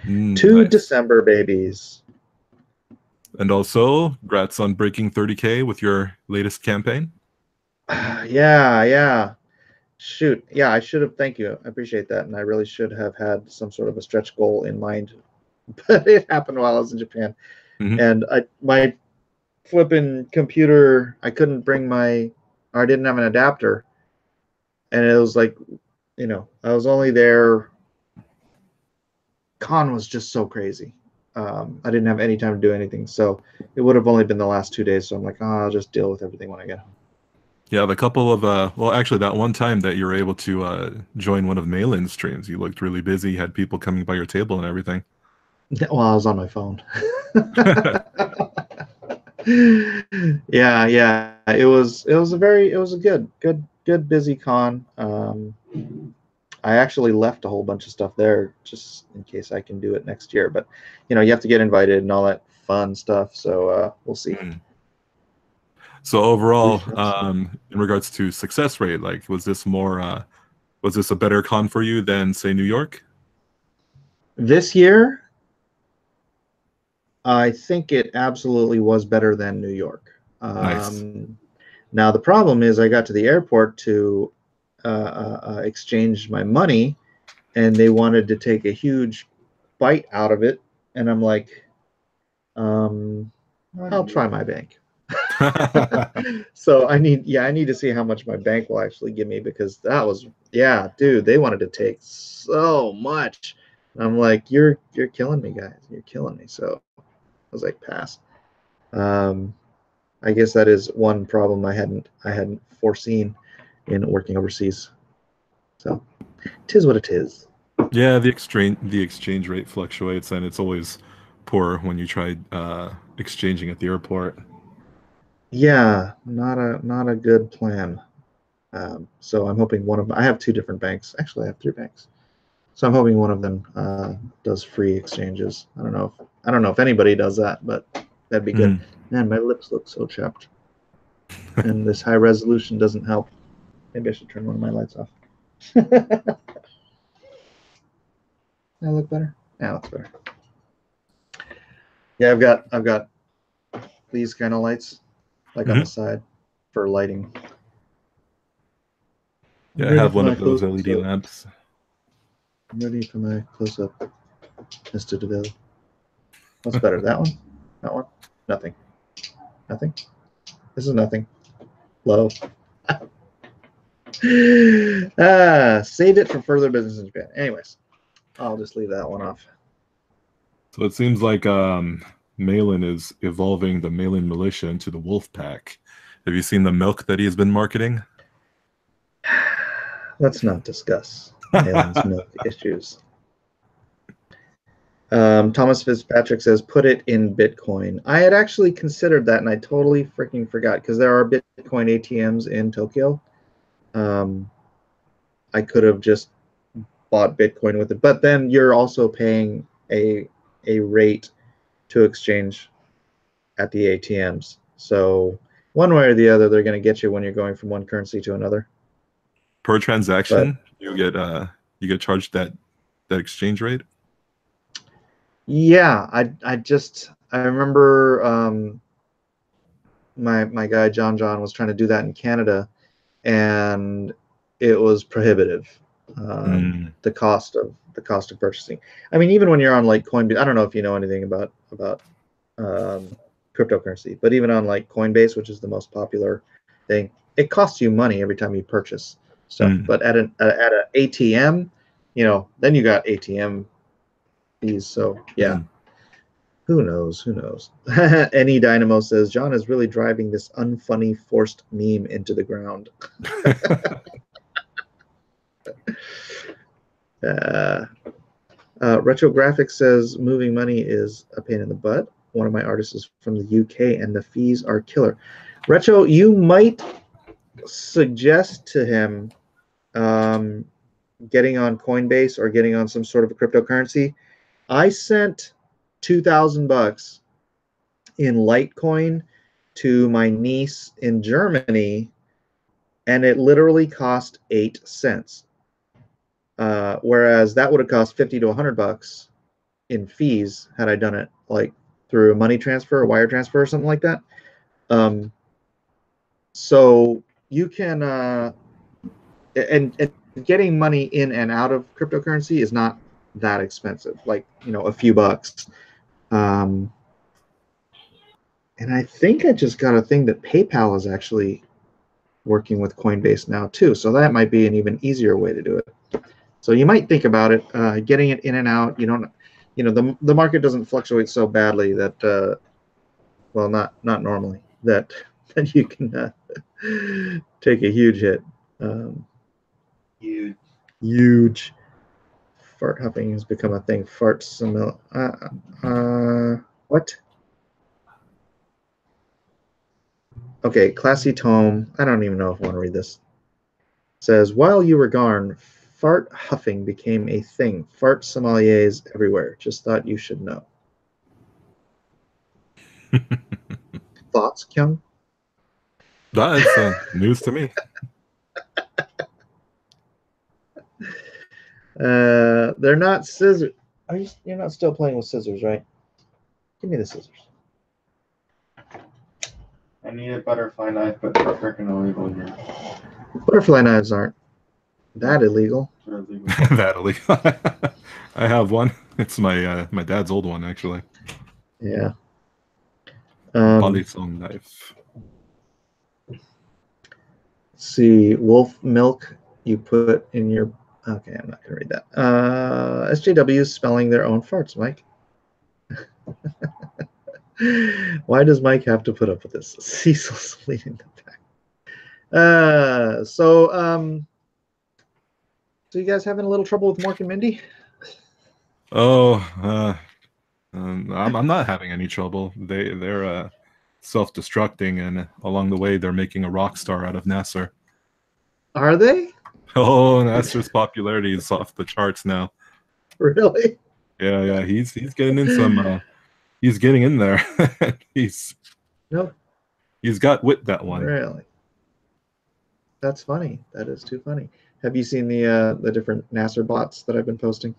2 nice. December babies. And also, congrats on breaking 30K with your latest campaign. Yeah. Shoot. Yeah, I should have. Thank you. I appreciate that. And I really should have had some sort of a stretch goal in mind. But it happened while I was in Japan. Mm-hmm. And my flipping computer, I couldn't bring I didn't have an adapter. And it was like, I was only there. Con was just so crazy. I didn't have any time to do anything. So it would have only been the last 2 days. So I'm like, I'll just deal with everything when I get home. Yeah, the couple of, well, actually, that one time that you were able to join one of Malin's streams, you looked really busy, you had people coming by your table and everything. Well, I was on my phone. Yeah. It was a good busy con. I actually left a whole bunch of stuff there just in case I can do it next year. But, you have to get invited and all that fun stuff. So we'll see. So overall, in regards to success rate, like, was this a better con for you than, say, New York? This year, I think it absolutely was better than New York. Nice. Now, the problem is I got to the airport to exchange my money, and they wanted to take a huge bite out of it. And I'm like, I'll try my bank. So I need to see how much my bank will actually give me, because that was, dude, they wanted to take so much. I'm like, you're killing me, guys. You're killing me. So I was like, pass. I guess that is one problem I hadn't foreseen in working overseas. So 'tis what it is. Yeah, the exchange rate fluctuates, and it's always poor when you try exchanging at the airport. Yeah, not a good plan. So I'm hoping I have 2 different banks. Actually, I have 3 banks. So I'm hoping one of them does free exchanges. I don't know if anybody does that, but that'd be good. Man, my lips look so chapped, and this high resolution doesn't help. Maybe I should turn one of my lights off. That look better? Yeah, that's better. Yeah, I've got these kind of lights, like on the side, for lighting. Yeah, I have one of those LED lamps. I'm ready for my close-up, Mr. DeVille. What's better, that one? That one? Nothing. Nothing? This is nothing. Low. Save it for further business in Japan. Anyways, I'll just leave that one off. So it seems like Malin is evolving the Malin militia into the wolf pack. Have you seen the milk that he has been marketing? Let's not discuss Malin's milk issues. Thomas Fitzpatrick says, put it in Bitcoin. I had actually considered that, and I totally freaking forgot, because there are Bitcoin ATMs in Tokyo. I could have just bought Bitcoin with it. But then you're also paying a rate to exchange at the ATMs. So one way or the other, they're going to get you when you're going from one currency to another. Per transaction, you get charged that exchange rate. Yeah, I remember my guy John was trying to do that in Canada, and it was prohibitive. The cost of purchasing. I mean, even when you're on like Coinbase, I don't know if you know anything about cryptocurrency, but even on like Coinbase, which is the most popular thing, it costs you money every time you purchase stuff. But at an ATM, then you got ATM fees. So yeah. Who knows? Any Dynamo says John is really driving this unfunny forced meme into the ground. Retrographic says moving money is a pain in the butt. One of my artists is from the UK and the fees are killer. Retro, you might suggest to him getting on Coinbase or getting on some sort of a cryptocurrency. I sent $2,000 in Litecoin to my niece in Germany, and it literally cost 8 cents. Whereas that would have cost $50 to $100 in fees had I done it like through a money transfer, a wire transfer, or something like that. So you can, and getting money in and out of cryptocurrency is not that expensive, like a few bucks. And I think I just got a thing that PayPal is actually working with Coinbase now too, so that might be an even easier way to do it. So you might think about it, getting it in and out. You don't, the market doesn't fluctuate so badly that, well, not normally, that you can take a huge hit. Huge. Fart huffing has become a thing. Fart simil. What? Okay, Classy Tome. I don't even know if I want to read this. Says, while you were gone, fart huffing became a thing. Fart sommeliers everywhere. Just thought you should know. Thoughts, Kyung? That's news to me. They're not scissors. You're not still playing with scissors, right? Give me the scissors. I need a butterfly knife, but they're freaking illegal here. Butterfly knives aren't that illegal. They're illegal. That illegal. I have one. It's my my dad's old one, actually. Yeah. Polython knife. Let's see, wolf milk you put in your. Okay, I'm not gonna read that. SJW is spelling their own farts, Mike. Why does Mike have to put up with this? Cecil's leading the pack. So you guys having a little trouble with Mork and Mindy? Oh, I'm not having any trouble. They're self-destructing, and along the way, they're making a rock star out of Nasser. Are they? Oh, Nasser's popularity is off the charts now. Really? Yeah. He's getting in some. He's getting in there. He's got wit, that one. Really? That's funny. That is too funny. Have you seen the different Nasser bots that I've been posting?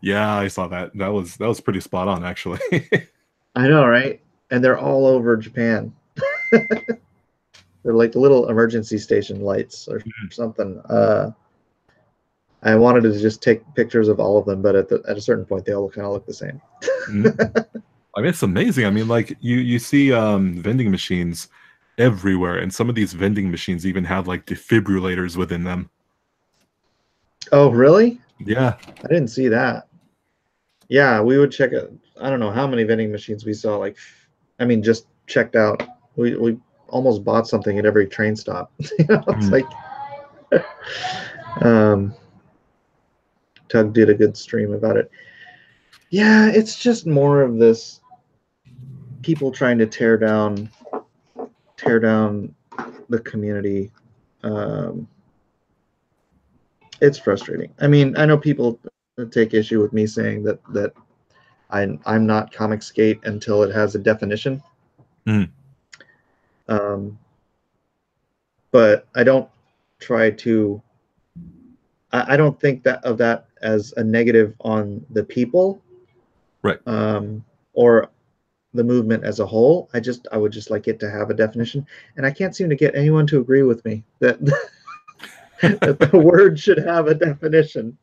Yeah, I saw that. That was pretty spot on, actually. I know, right? And they're all over Japan. They're like the little emergency station lights or something. I wanted to just take pictures of all of them, but at a certain point, they all kind of look the same. I mean, it's amazing. I mean, like you see vending machines everywhere, and some of these vending machines even have like defibrillators within them. Oh, really? Yeah. I didn't see that. Yeah, we would check it. I don't know how many vending machines we saw. Like, I mean, just checked out. We almost bought something at every train stop. It's like, Tug did a good stream about it. Yeah, it's just more of this people trying to tear down the community. It's frustrating. I mean, I know people take issue with me saying that I'm not Comicsgate until it has a definition. Mm. But I don't try to. I don't think that of that as a negative on the people, Right. Or the movement as a whole. I would just like it to have a definition, and I can't seem to get anyone to agree with me that that the word should have a definition.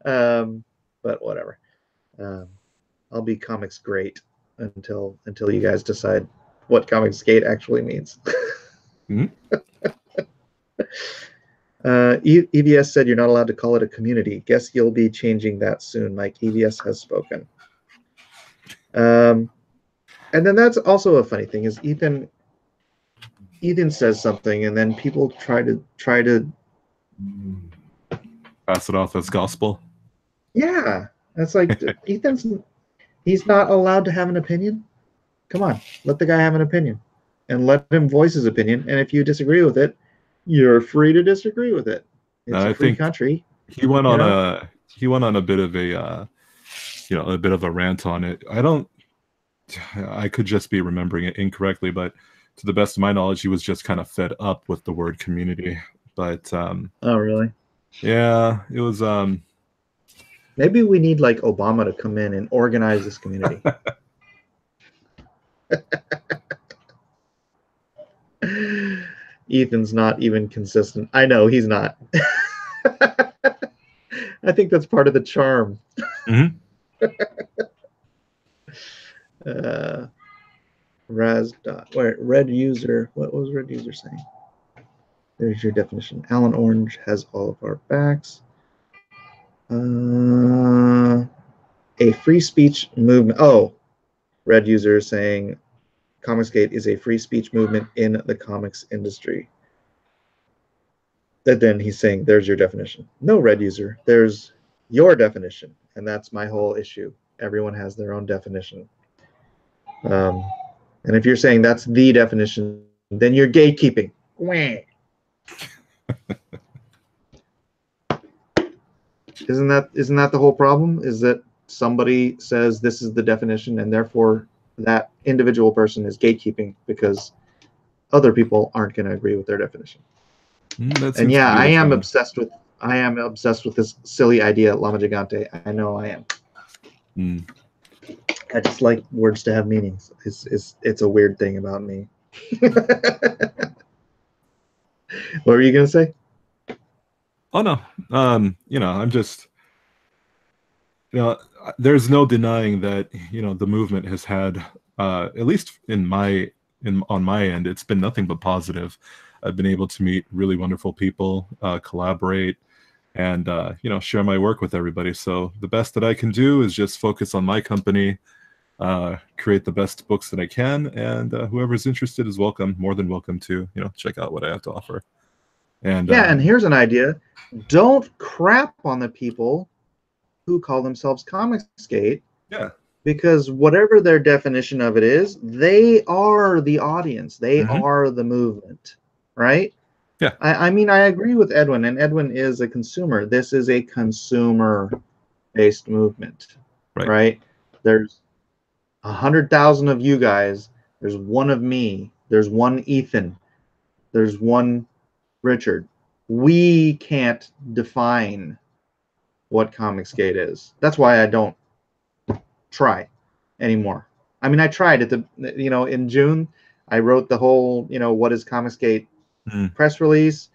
But whatever. I'll be comics great until you guys decide what Comicsgate actually means. Mm-hmm. EVS said you're not allowed to call it a community. Guess you'll be changing that soon, Mike. EVS has spoken. And then that's also a funny thing is Ethan says something and then people try to pass it off as gospel. Yeah, that's like he's not allowed to have an opinion. Come on, let the guy have an opinion and let him voice his opinion. And if you disagree with it, you're free to disagree with it. It's a free country. He went on a bit of a a bit of a rant on it. I could just be remembering it incorrectly, but to the best of my knowledge, he was just kind of fed up with the word community. But oh, really? Yeah, it was. Maybe we need like Obama to come in and organize this community. Ethan's not even consistent. I know he's not. I think that's part of the charm. Mm-hmm. Red user. What was red user saying? There's your definition. Alan Orange has all of our backs. A free speech movement. Oh, red user saying Comicsgate is a free speech movement in the comics industry. And then he's saying, there's your definition. No, red user, there's your definition. And that's my whole issue. Everyone has their own definition. And if you're saying that's the definition, then you're gatekeeping. Isn't that the whole problem? Is that somebody says this is the definition and therefore that individual person is gatekeeping because other people aren't going to agree with their definition. And yeah, I am obsessed with this silly idea, Lama Gigante. I know I am. I just like words to have meanings. It's a weird thing about me. What were you going to say? Oh no. I'm just, there's no denying that, the movement has had, at least on my end, it's been nothing but positive. I've been able to meet really wonderful people, collaborate, and, share my work with everybody. So the best that I can do is just focus on my company, create the best books that I can, and whoever's interested is more than welcome to, check out what I have to offer. And and here's an idea. Don't crap on the people who call themselves Comicsgate. Yeah. Because whatever their definition of it is, they are the audience. They are the movement, right? Yeah. I mean, I agree with Edwin, and Edwin is a consumer. This is a consumer-based movement, right? There's 100,000 of you guys. There's one of me. There's one Ethan. There's one Richard. We can't define what Comicsgate is. That's why I don't try anymore. I mean, I tried at in June, I wrote the whole, what is Comicsgate press release.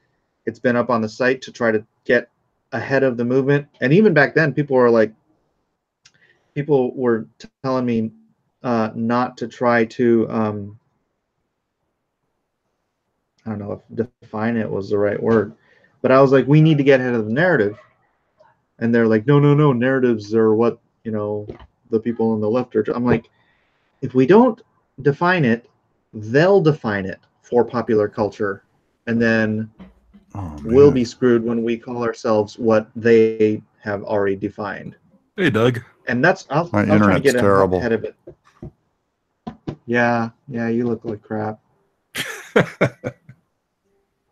It's been up on the site to try to get ahead of the movement. And even back then, people were telling me not to try to, I don't know if define it was the right word, but I was like, we need to get ahead of the narrative. And they're like, no, narratives are what, the people on the left are. I'm like, if we don't define it, they'll define it for popular culture. And then we'll be screwed when we call ourselves what they have already defined. Hey, Doug. And that's, I'm trying to get ahead of it. Yeah, you look like crap.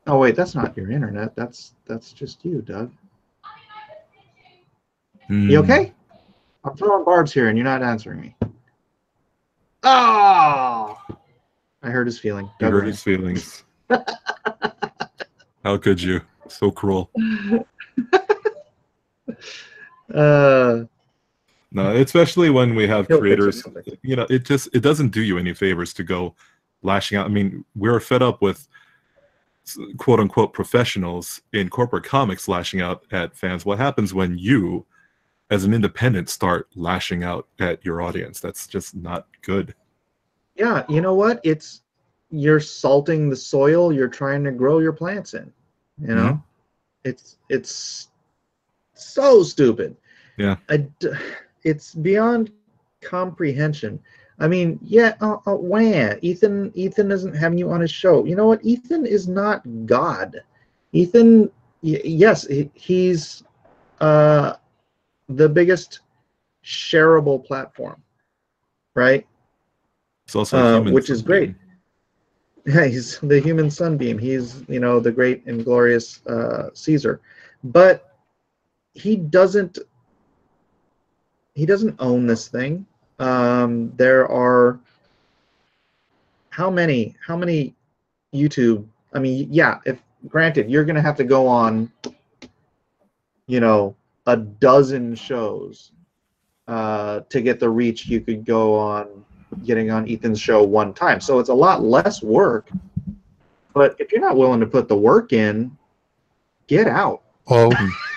Oh, wait, that's not your internet. That's just you, Doug. You okay? I'm throwing barbs here and you're not answering me. Oh! I hurt his feeling. You hurt his feelings. How could you? So cruel. No, especially when we have creators, you know, it doesn't do you any favors to go lashing out. I mean, we're fed up with quote unquote professionals in corporate comics lashing out at fans. What happens when you, as an independent, start lashing out at your audience? That's just not good. Yeah, you know what? You're salting the soil you're trying to grow your plants in. You know, it's so stupid. Yeah, it's beyond comprehension. I mean, yeah, wah, Ethan isn't having you on his show. You know what? Ethan is not God. Ethan, yes, he's the biggest shareable platform, right? It's also which is great. Yeah, he's the human sunbeam. He's, you know, the great and glorious Caesar, but he doesn't own this thing. There are how many YouTube? I mean, yeah. If granted, you're going to have to go on, you know, a dozen shows to get the reach you could go on getting on Ethan's show one time. So it's a lot less work. But if you're not willing to put the work in, get out. Oh,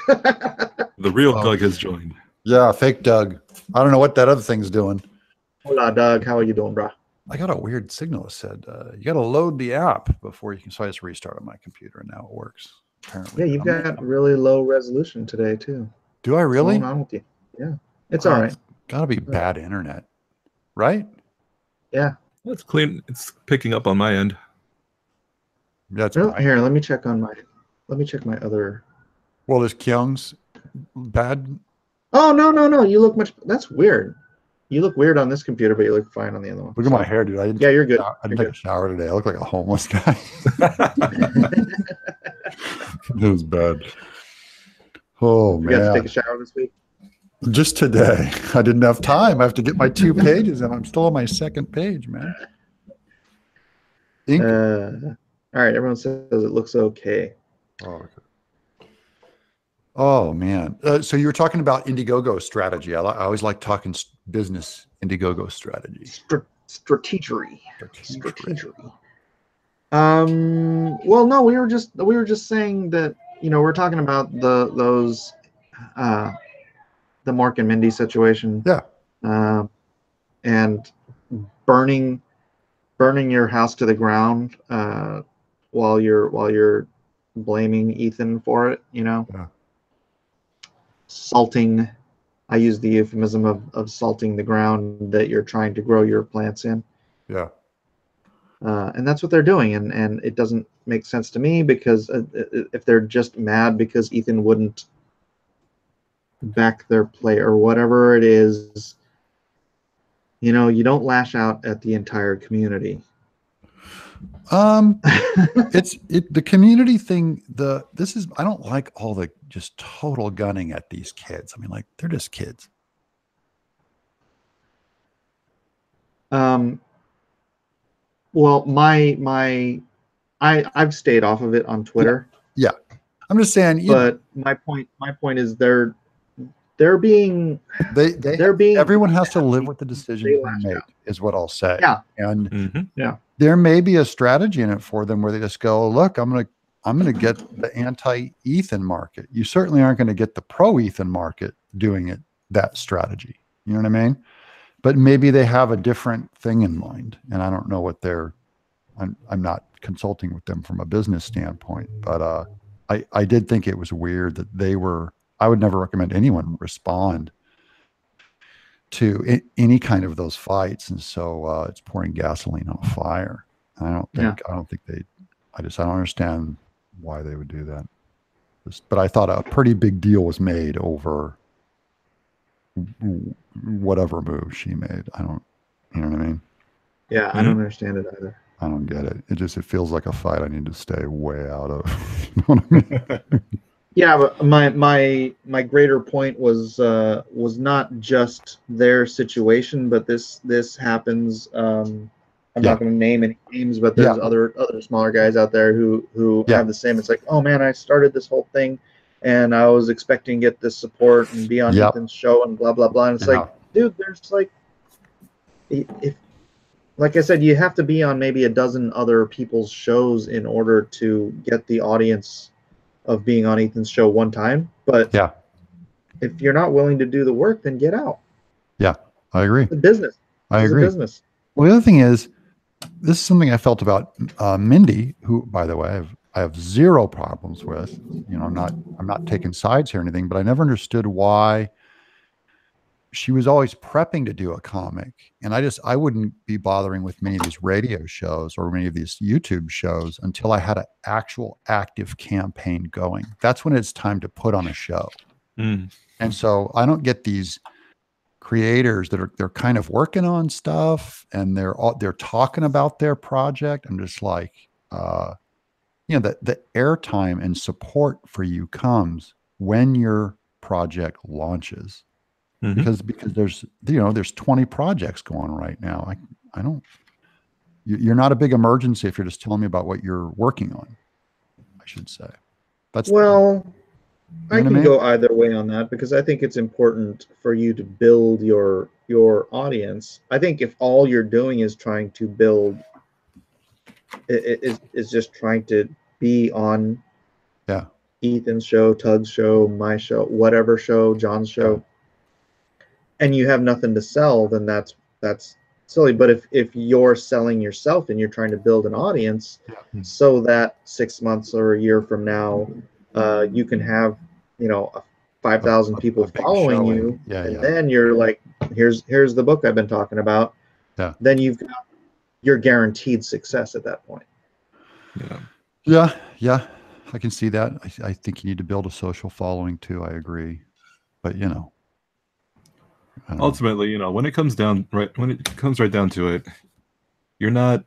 the real Doug has joined. Yeah, fake Doug. I don't know what that other thing's doing. Hola, Doug. How are you doing, bro? I got a weird signal that said you got to load the app before you can. So I just restarted my computer, and now it works. Apparently, yeah, you've got really low resolution today too. Do I really? What's going on with you? Yeah, it's all right. Got to be bad internet, right? Yeah, it's clean. It's picking up on my end. That's here. Let me check my other. Well, is Kyung's bad? Oh no! You look much. That's weird. You look weird on this computer, but you look fine on the other one. Look at my hair, dude. Yeah, you're good. I didn't take a shower today. I look like a homeless guy. It was bad. Oh, man. You got to take a shower this week? Just today. I didn't have time. I have to get my 2 pages, and I'm still on my second page, man. All right. Everyone says it looks okay. Oh, okay. Oh, man. So you were talking about Indiegogo strategy. I always like talking business Indiegogo strategy. Strategery. Well, no, we were just saying that, you know, we're talking about the Mark and Mindy situation. Yeah. And burning your house to the ground while you're blaming Ethan for it, you know. Yeah. Salting. I use the euphemism of salting the ground that you're trying to grow your plants in. Yeah. And that's what they're doing, and it doesn't make sense to me, because if they're just mad because Ethan wouldn't back their play or whatever it is, you know, you don't lash out at the entire community. The community thing. I don't like all the just total gunning at these kids. I mean, like, they're just kids. Well, I've stayed off of it on Twitter. Yeah. I'm just saying. But my point is they're being everyone has to live with the decisions they make, is what I'll say. Yeah. And there may be a strategy in it for them where they just go, look, I'm gonna get the anti-Ethan market. You certainly aren't going to get the pro-Ethan market doing it, that strategy. You know what I mean? But maybe they have a different thing in mind, and I don't know what I'm not consulting with them from a business standpoint, but I did think it was weird that I would never recommend anyone respond to any kind of those fights. And so it's pouring gasoline on a fire. I don't understand why they would do that. But I thought a pretty big deal was made over whatever move she made. You know what I mean? Yeah, I don't understand it either. I don't get it. It feels like a fight I need to stay way out of. You know what I mean? Yeah, but my greater point was not just their situation, but this happens. I'm not going to name any names, but there's other smaller guys out there who have the same. It's like, oh man, I started this whole thing, and I was expecting to get this support and be on Ethan's show and blah blah blah. And it's like, dude, there's like, if like I said, you have to be on maybe a dozen other people's shows in order to get the audience of being on Ethan's show one time. But if you're not willing to do the work, then get out. Yeah, I agree. It's a business. I agree. It's a business. Well, the other thing is, this is something I felt about Mindy, who, by the way, I have zero problems with. You know, I'm not taking sides here or anything, but I never understood why she was always prepping to do a comic. And I wouldn't be bothering with many of these radio shows or many of these YouTube shows until I had an actual active campaign going. That's when it's time to put on a show. And so I don't get these creators that they're kind of working on stuff and they're talking about their project. I'm just like, you know, the airtime and support for you comes when your project launches. Because there's, you know, there's 20 projects going right now. I don't, you're not a big emergency if you're just telling me about what you're working on, I should say. That's well, I can go either way on that, because I think it's important for you to build your audience. I think if all you're doing is trying to build, is just trying to be on Ethan's show, Tug's show, my show, whatever show, John's show, and you have nothing to sell, then that's silly. But if you're selling yourself and you're trying to build an audience so that 6 months or a year from now, you can have, you know, 5,000 people following you, and then you're like, here's the book I've been talking about. Then you're guaranteed success at that point. Yeah, I can see that. I think you need to build a social following too. I agree, but you know, ultimately, you know, when it comes right down to it, you're not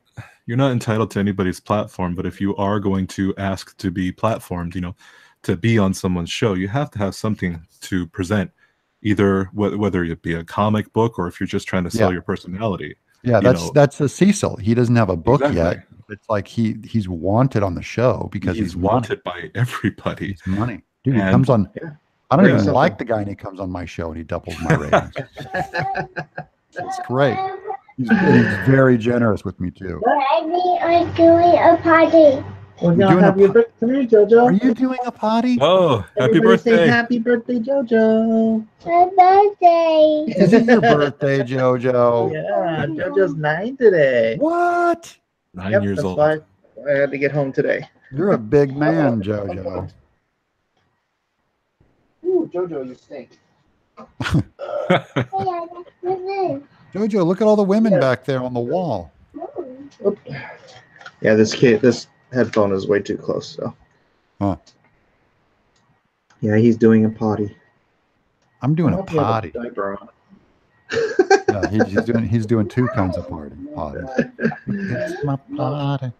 entitled to anybody's platform. But if you are going to ask to be platformed, you know, to be on someone's show, you have to have something to present, either whether it be a comic book or if you're just trying to sell your personality. Yeah, that's a Cecil. He doesn't have a book yet. It's like he's wanted on the show because he's wanted by everybody. He's money. Dude, he comes on. I don't even like the guy, and he comes on my show and he doubles my ratings. It's great. He's very generous with me too. We are doing a party. Well, now happy birthday, Jojo. Are you doing a party? Oh, happy birthday. Say happy birthday, Jojo. My birthday. Is it your birthday, Jojo? Yeah, Jojo's 9 today. What? 9 years old. Why I had to get home today. You're a big man, Jojo. Ooh, Jojo, you stink. Jojo, look at all the women back there on the wall. Yeah, this headphone is way too close, so. Yeah, he's doing a potty. I'm doing a potty. Yeah, he's doing two kinds of potties. It's my potty.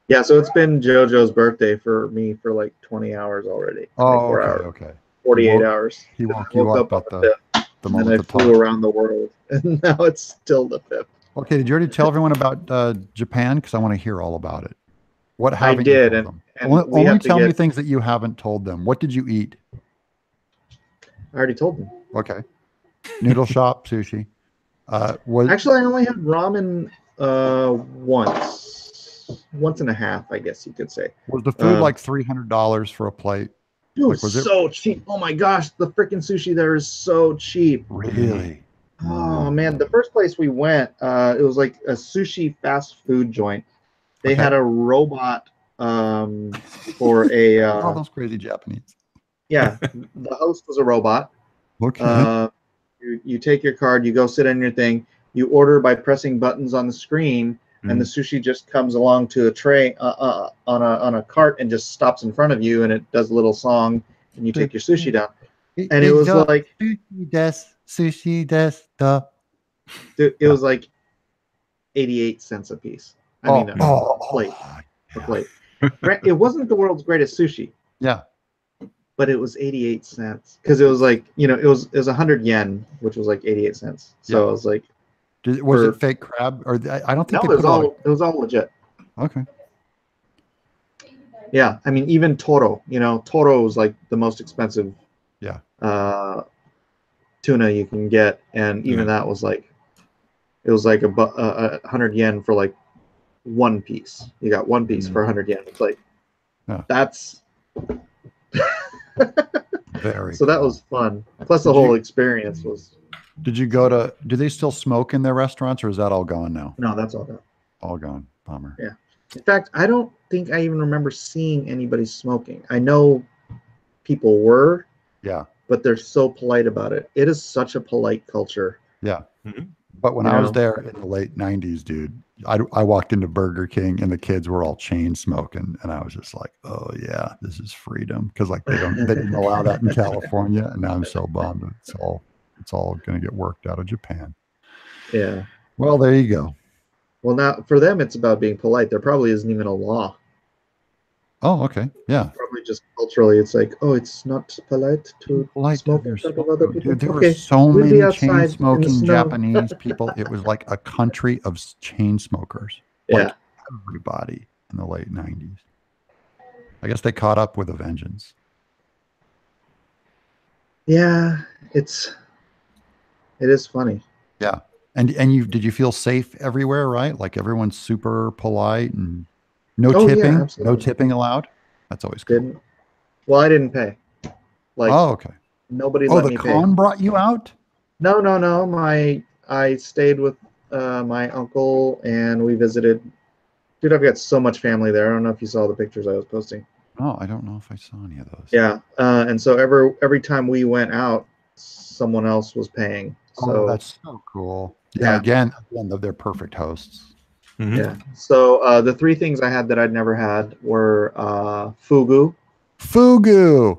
Yeah, so it's been JoJo's birthday for me for like 20 hours already. Oh, okay. 48 hours. He woke you up at the moment. And I flew around the world, and now it's still the 5th. Okay, did you already tell everyone about Japan? Because I want to hear all about it. What I did, and only tell me things that you haven't told them. What did you eat? I already told them. Okay. Noodle shop, sushi. Actually, I only had ramen once and a half, I guess you could say. Was the food like $300 for a plate? It was so cheap. Oh my gosh, the freaking sushi there is so cheap. Really? Oh man, the first place we went, it was like a sushi fast food joint. They had a robot for a all those crazy Japanese. Yeah, the host was a robot. Okay. You take your card, you go sit on your thing, you order by pressing buttons on the screen, and the sushi just comes along to a tray on a cart and just stops in front of you, and it does a little song, and you take your sushi down. And it was like sushi desu. It was like 88 cents a piece. I mean, a plate. A plate. It wasn't the world's greatest sushi. Yeah. but it was 88 cents because it was like, you know, it was 100 yen, which was like 88 cents. So Yeah. I was like, Was it fake crab? Or I don't think no, they put it was all legit. Okay. Yeah, I mean, even Toro, you know, Toro is like the most expensive tuna you can get, and even that was like, it was like 100 yen for like one piece. You got one piece for 100 yen. It's like, that's very so that was fun. Plus the whole experience was. Did you go to? Do they still smoke in their restaurants, or is that all gone now? No, that's all gone. All gone. Bummer. Yeah. In fact, I don't think I even remember seeing anybody smoking. I know people were. Yeah. But they're so polite about it. It is such a polite culture. Yeah. But when I was there in the late 90s, dude, I walked into Burger King and the kids were all chain smoking. And I was just like, oh, yeah, this is freedom. Because like they didn't allow that in California. And now I'm so bummed. It's all going to get worked out of Japan. Yeah. Well, there you go. Well, now for them, it's about being polite. There probably isn't even a law. Oh, okay. Yeah. Probably just culturally, it's like, oh, it's not polite to smoke in front of other people. Dude, there were so many chain smoking Japanese people. It was like a country of chain smokers. Like everybody in the late 90s. I guess they caught up with a vengeance. Yeah, it is funny. Yeah. And did you feel safe everywhere, right? Like everyone's super polite and no tipping? Yeah, no tipping allowed? That's always good. Well, I didn't pay. Like, oh, okay. Nobody let me pay. Oh, the con brought you out? No. I stayed with my uncle and we visited. Dude, I've got so much family there. I don't know if you saw the pictures I was posting. Oh, I don't know if I saw any of those. Yeah. And so every time we went out, someone else was paying. So that's so cool. Yeah. Again, they're perfect hosts. Mm-hmm. Yeah. So the three things I had that I'd never had were fugu. Fugu.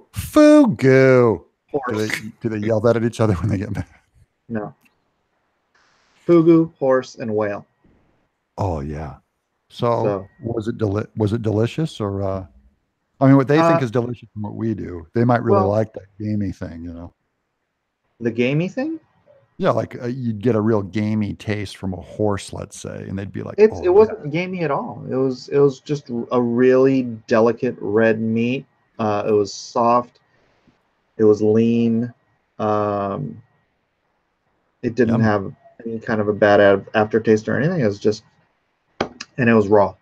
Horse. Do they yell that at each other when they get back? No. Fugu, horse, and whale. Oh yeah. So was it delicious or? I mean, what they think is delicious from what we do. They might really like that gamey thing, you know. The gamey thing? Yeah, like you'd get a real gamey taste from a horse, let's say, and they'd be like, it wasn't gamey at all. It was just a really delicate red meat. It was soft. It was lean. It didn't have any kind of a bad aftertaste or anything. It was just, and it was raw.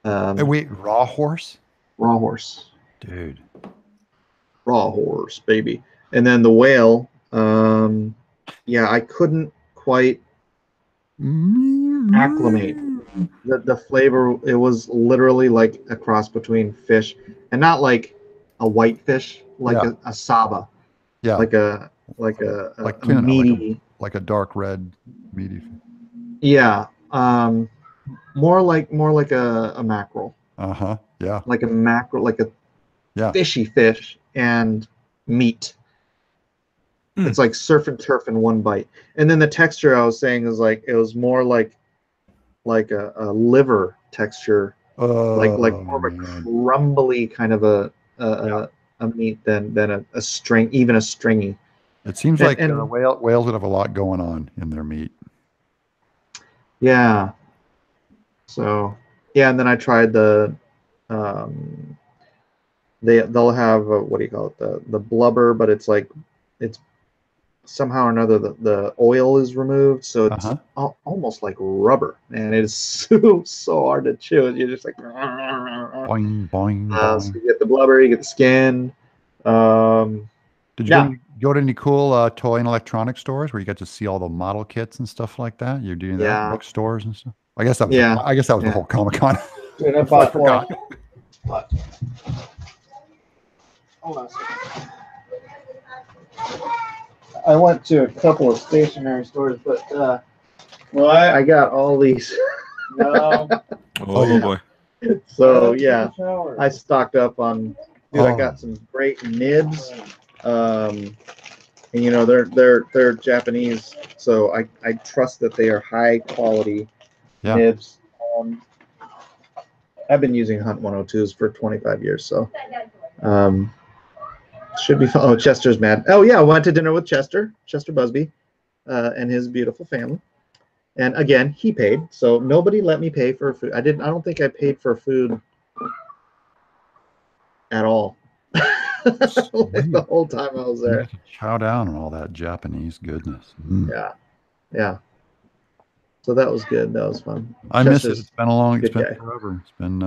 Wait, raw horse? Raw horse. Dude. Raw horse, baby. And then the whale, I couldn't quite acclimate the flavor. It was literally like a cross between fish and not like a white fish, like a saba. Yeah. Like a tuna, meaty, like a dark red meaty. Yeah. More like a mackerel. Uh-huh. Yeah. Like a mackerel, like a fishy fish and meat. It's like surf and turf in one bite. And then the texture I was saying is like, it was more like a liver texture, like more of a crumbly kind of a meat than a string, even a stringy. It seems like whales would have a lot going on in their meat. Yeah. So and then I tried the they'll have what do you call it, the blubber, but it's somehow or another the oil is removed, so it's almost like rubber, and it is so hard to chew. You're just like boing, boing, boing. So you get the blubber, you get the skin. Did you go to any cool toy and electronic stores where you got to see all the model kits and stuff like that? You're doing that, bookstores and stuff. I guess that was the whole Comic-Con. Dude, I forgot. What? Hold on a second. I went to a couple of stationery stores, but I got all these. Oh boy! So I stocked up on. Dude, I got some great nibs, and you know they're Japanese, so I trust that they are high quality nibs. I've been using Hunt 102s for 25 years, so Should be fun. Oh, Chester's mad. Oh yeah, I went to dinner with Chester Busby, and his beautiful family. And again, he paid. So nobody let me pay for food. I don't think I paid for food at all. Like the whole time I was there. Chow down on all that Japanese goodness. Yeah, yeah. So that was good. That was fun. I miss it. It's been good been guy. forever. It's been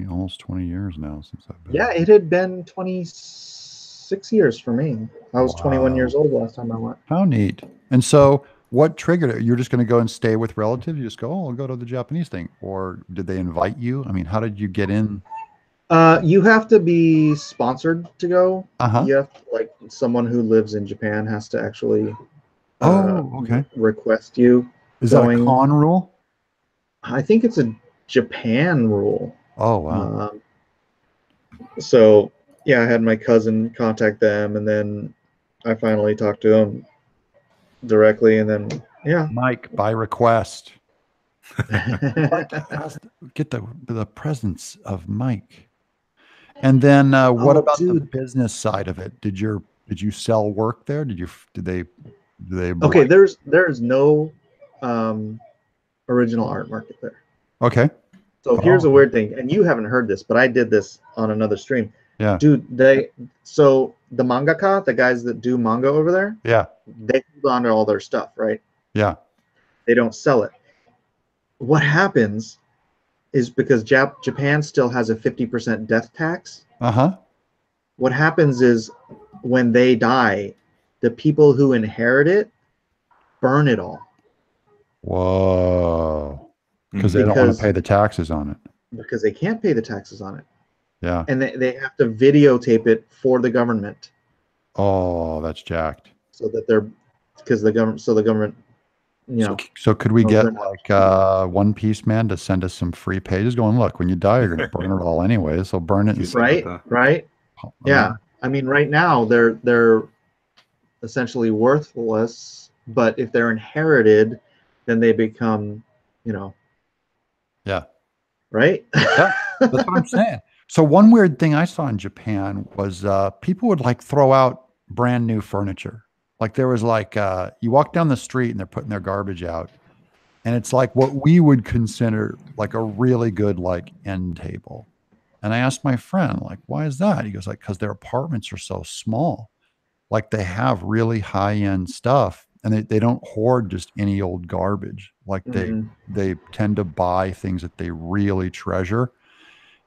almost 20 years now since I've been. Yeah, it had been 26 years for me. I was 21 years old last time I went. How neat. And so what triggered it? You're just going to go and stay with relatives? You just go, oh, I'll go to the Japanese thing. Or did they invite you? I mean, how did you get in? You have to be sponsored to go. Uh-huh. You have to, like, someone who lives in Japan has to actually okay. request you. Is that a con rule? I think it's a Japan rule. Oh, wow. So, yeah, I had my cousin contact them, and then I finally talked to them directly, and then, yeah. Mike, by request. Get the presence of Mike. And then what about the business side of it? Did you sell work there? Did they Okay, there's no original art market there. Okay. So here's a weird thing, and you haven't heard this, but I did this on another stream. Yeah. Dude, so the mangaka, the guys that do manga over there, yeah, they hold on to all their stuff, right? Yeah. They don't sell it. What happens is because Japan still has a 50% death tax. Uh-huh. What happens is when they die, the people who inherit it burn it all. Whoa. Because they don't want to pay the taxes on it. Because they can't pay the taxes on it. Yeah. And they have to videotape it for the government. Oh, that's jacked. So that the government, you know. So could we get like One Piece Man to send us some free pages going, look, when you die, you're going to burn it all anyway. So burn it. And right. Yeah. I mean, right now they're essentially worthless, but if they're inherited, then they become, you know. Yeah. Right? Yeah, that's what I'm saying. So one weird thing I saw in Japan was people would like throw out brand new furniture. Like there was like, you walk down the street and they're putting their garbage out. And it's like what we would consider like a really good like end table. And I asked my friend, like, why is that? He goes like, because their apartments are so small. Like they have really high-end stuff and they don't hoard just any old garbage. Like they tend to buy things that they really treasure.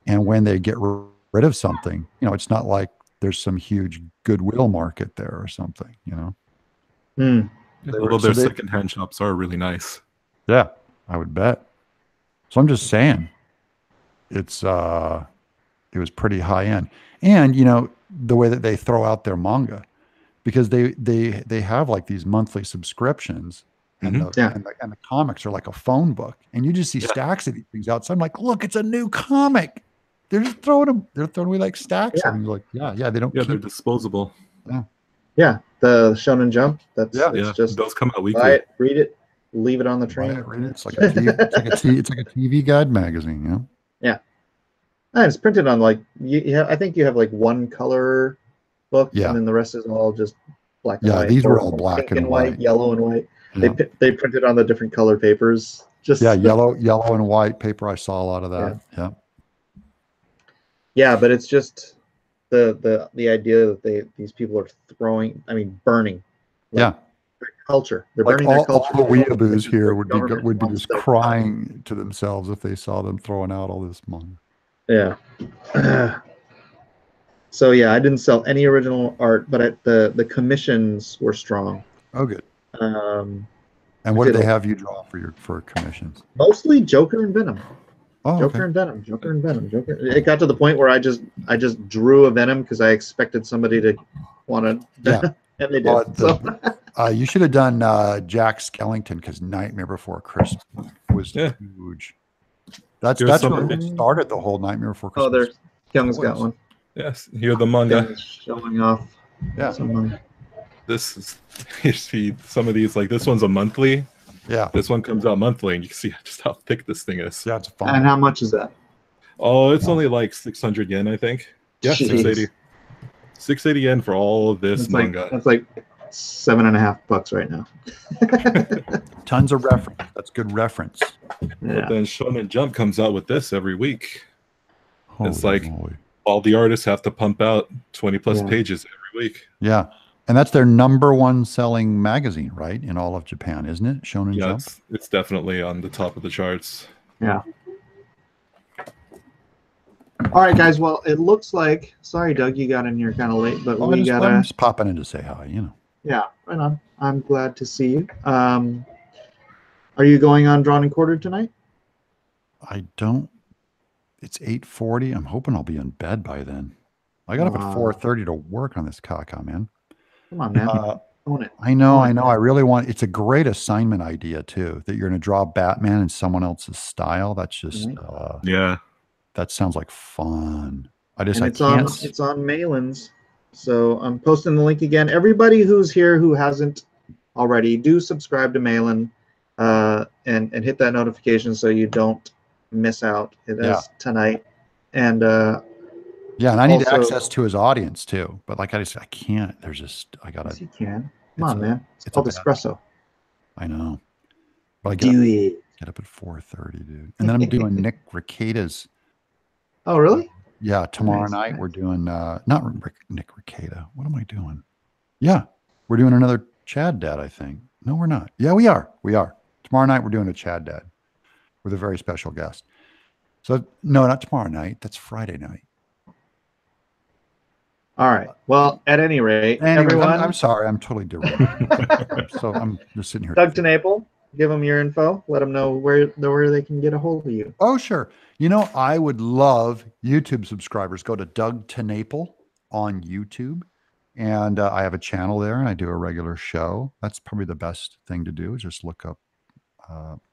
And when they get rid of something, you know, it's not like there's some huge Goodwill market there or something, you know? Although their secondhand shops are really nice. Yeah, I would bet. So I'm just saying it was pretty high end. And, you know, the way that they throw out their manga, because they have like these monthly subscriptions and the comics are like a phone book, and you just see stacks of these things outside. I'm like, look, it's a new comic. They're just throwing them. They're throwing away like stacks. Yeah. And like, they don't. Yeah, they're disposable. Yeah. Yeah, the Shonen Jump. It's just those come out weekly. Buy it, read it, leave it on the train. Read it. It's like a TV guide magazine, you know. Yeah, and it's printed on like I think you have like one color book, and then the rest is all just black and white. Yeah, these were all black and white, yellow and white. Yeah. They printed on the different color papers. Yellow and white paper. I saw a lot of that. Yeah. Yeah, but it's just the idea that these people are burning. Like, their culture. They're like burning their culture. All the weeaboos here would be just crying to themselves if they saw them throwing out all this manga. Yeah. So yeah, I didn't sell any original art, but the commissions were strong. Oh, good. And what did they have you draw for commissions? Mostly Joker and Venom. Oh, Joker and Venom. It got to the point where I just drew a Venom because I expected somebody to want to, and they did. You should have done Jack Skellington because Nightmare Before Christmas was huge. That's what started the whole Nightmare Before Christmas. Oh, there's Young's got one. Yes, here the manga showing off. Yeah. This is you see some of these, like this one's a monthly. Yeah. This one comes out monthly, and you can see just how thick this thing is. Yeah, it's fun. And how much is that? Oh, it's only like 600 yen, I think. Yeah, 680. 680 yen for all of this That's manga. That's like $7.50 right now. Tons of reference. That's good reference. But then Shonen Jump comes out with this every week. It's Holy like moly. all the artists have to pump out 20 plus Yeah. pages every week. Yeah. And that's their #1 selling magazine, right? In all of Japan, isn't it? Shonen Yeah, Jump. it's definitely on the top of the charts. Yeah. All right, guys. Well, it looks like. Sorry, Doug, you got in here kind of late, but Oh, we I'm gotta. just popping in to say hi, you know. Yeah, right on. I'm glad to see you. Are you going on Drawn and Quartered tonight? I don't. It's 8:40. I'm hoping I'll be in bed by then. I got up at 4:30 to work on this caca, man. Come on, man. Own it. I know. Own it. I really want. It's a great assignment idea too. That you're going to draw Batman in someone else's style. That's just. Yeah. That sounds like fun. And I it's can't. it's on Malin's. So I'm posting the link again. Everybody who's here who hasn't already, do subscribe to Malin and hit that notification so you don't miss out. It is tonight. And yeah, and I need also, access to his audience too. But like I can't. There's just I gotta. Yes, you can. Come on, man. It's called espresso. I know. But I get up at 4:30, dude. And then I'm doing Nick Rekieta's. Oh, really? Yeah, tomorrow night we're doing not Nick Rekieta. What am I doing? Yeah, we're doing another Chad Dad, I think. No, we're not. Yeah, we are. We are. Tomorrow night we're doing a Chad Dad with a very special guest. So no, not tomorrow night. That's Friday night. All right. Well, at any rate, Anyway, everyone. I'm sorry. I'm totally derailed. So I'm just sitting here. Doug Tenaple, give them your info. Let them know where they can get a hold of you. Oh, sure. You know, I would love YouTube subscribers. Go to Doug Tenaple on YouTube. And I have a channel there and I do a regular show. That's probably the best thing to do is just look up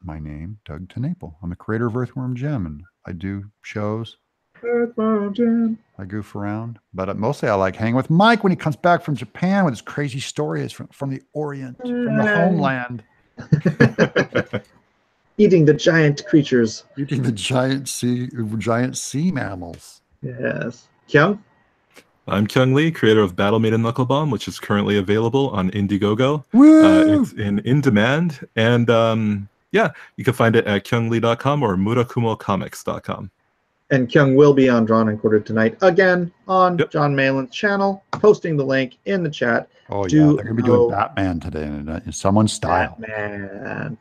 my name, Doug Tenaple. I'm a creator of Earthworm Jim and I do shows. Earthworm Jim. I goof around. But mostly I like hanging with Mike when he comes back from Japan with his crazy stories from the Orient, from the homeland. Eating the giant creatures. Eating the giant sea mammals. Yes. Kyung? I'm Kyung Lee, creator of Battle Maiden Knuckle Bomb, which is currently available on Indiegogo. It's in demand. And yeah, you can find it at kyunglee.com or murakumocomics.com. And Kyung will be on Drawn and Quartered tonight again on John Malin's channel, posting the link in the chat. Oh, yeah. They're going to be doing Batman today in someone's style. Batman.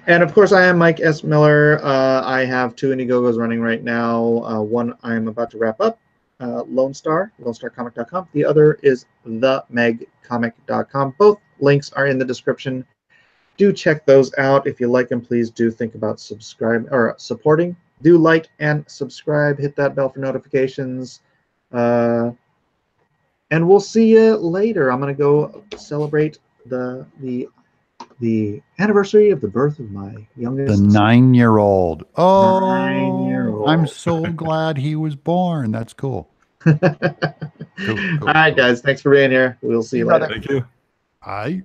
And of course, I am Mike S. Miller. I have 2 Indiegogos running right now. One I'm about to wrap up, LONESTAR, LONESTARcomic.com. The other is themegcomic.com. Both links are in the description. Do check those out. If you like them, please do think about subscribing or supporting. Do like and subscribe. Hit that bell for notifications. And we'll see you later. I'm going to go celebrate the anniversary of the birth of my youngest. The 9-year-old. Oh, 9-year-old. I'm so glad he was born. That's cool. Cool. All right, guys. Thanks for being here. We'll see you later. Thank you. Bye.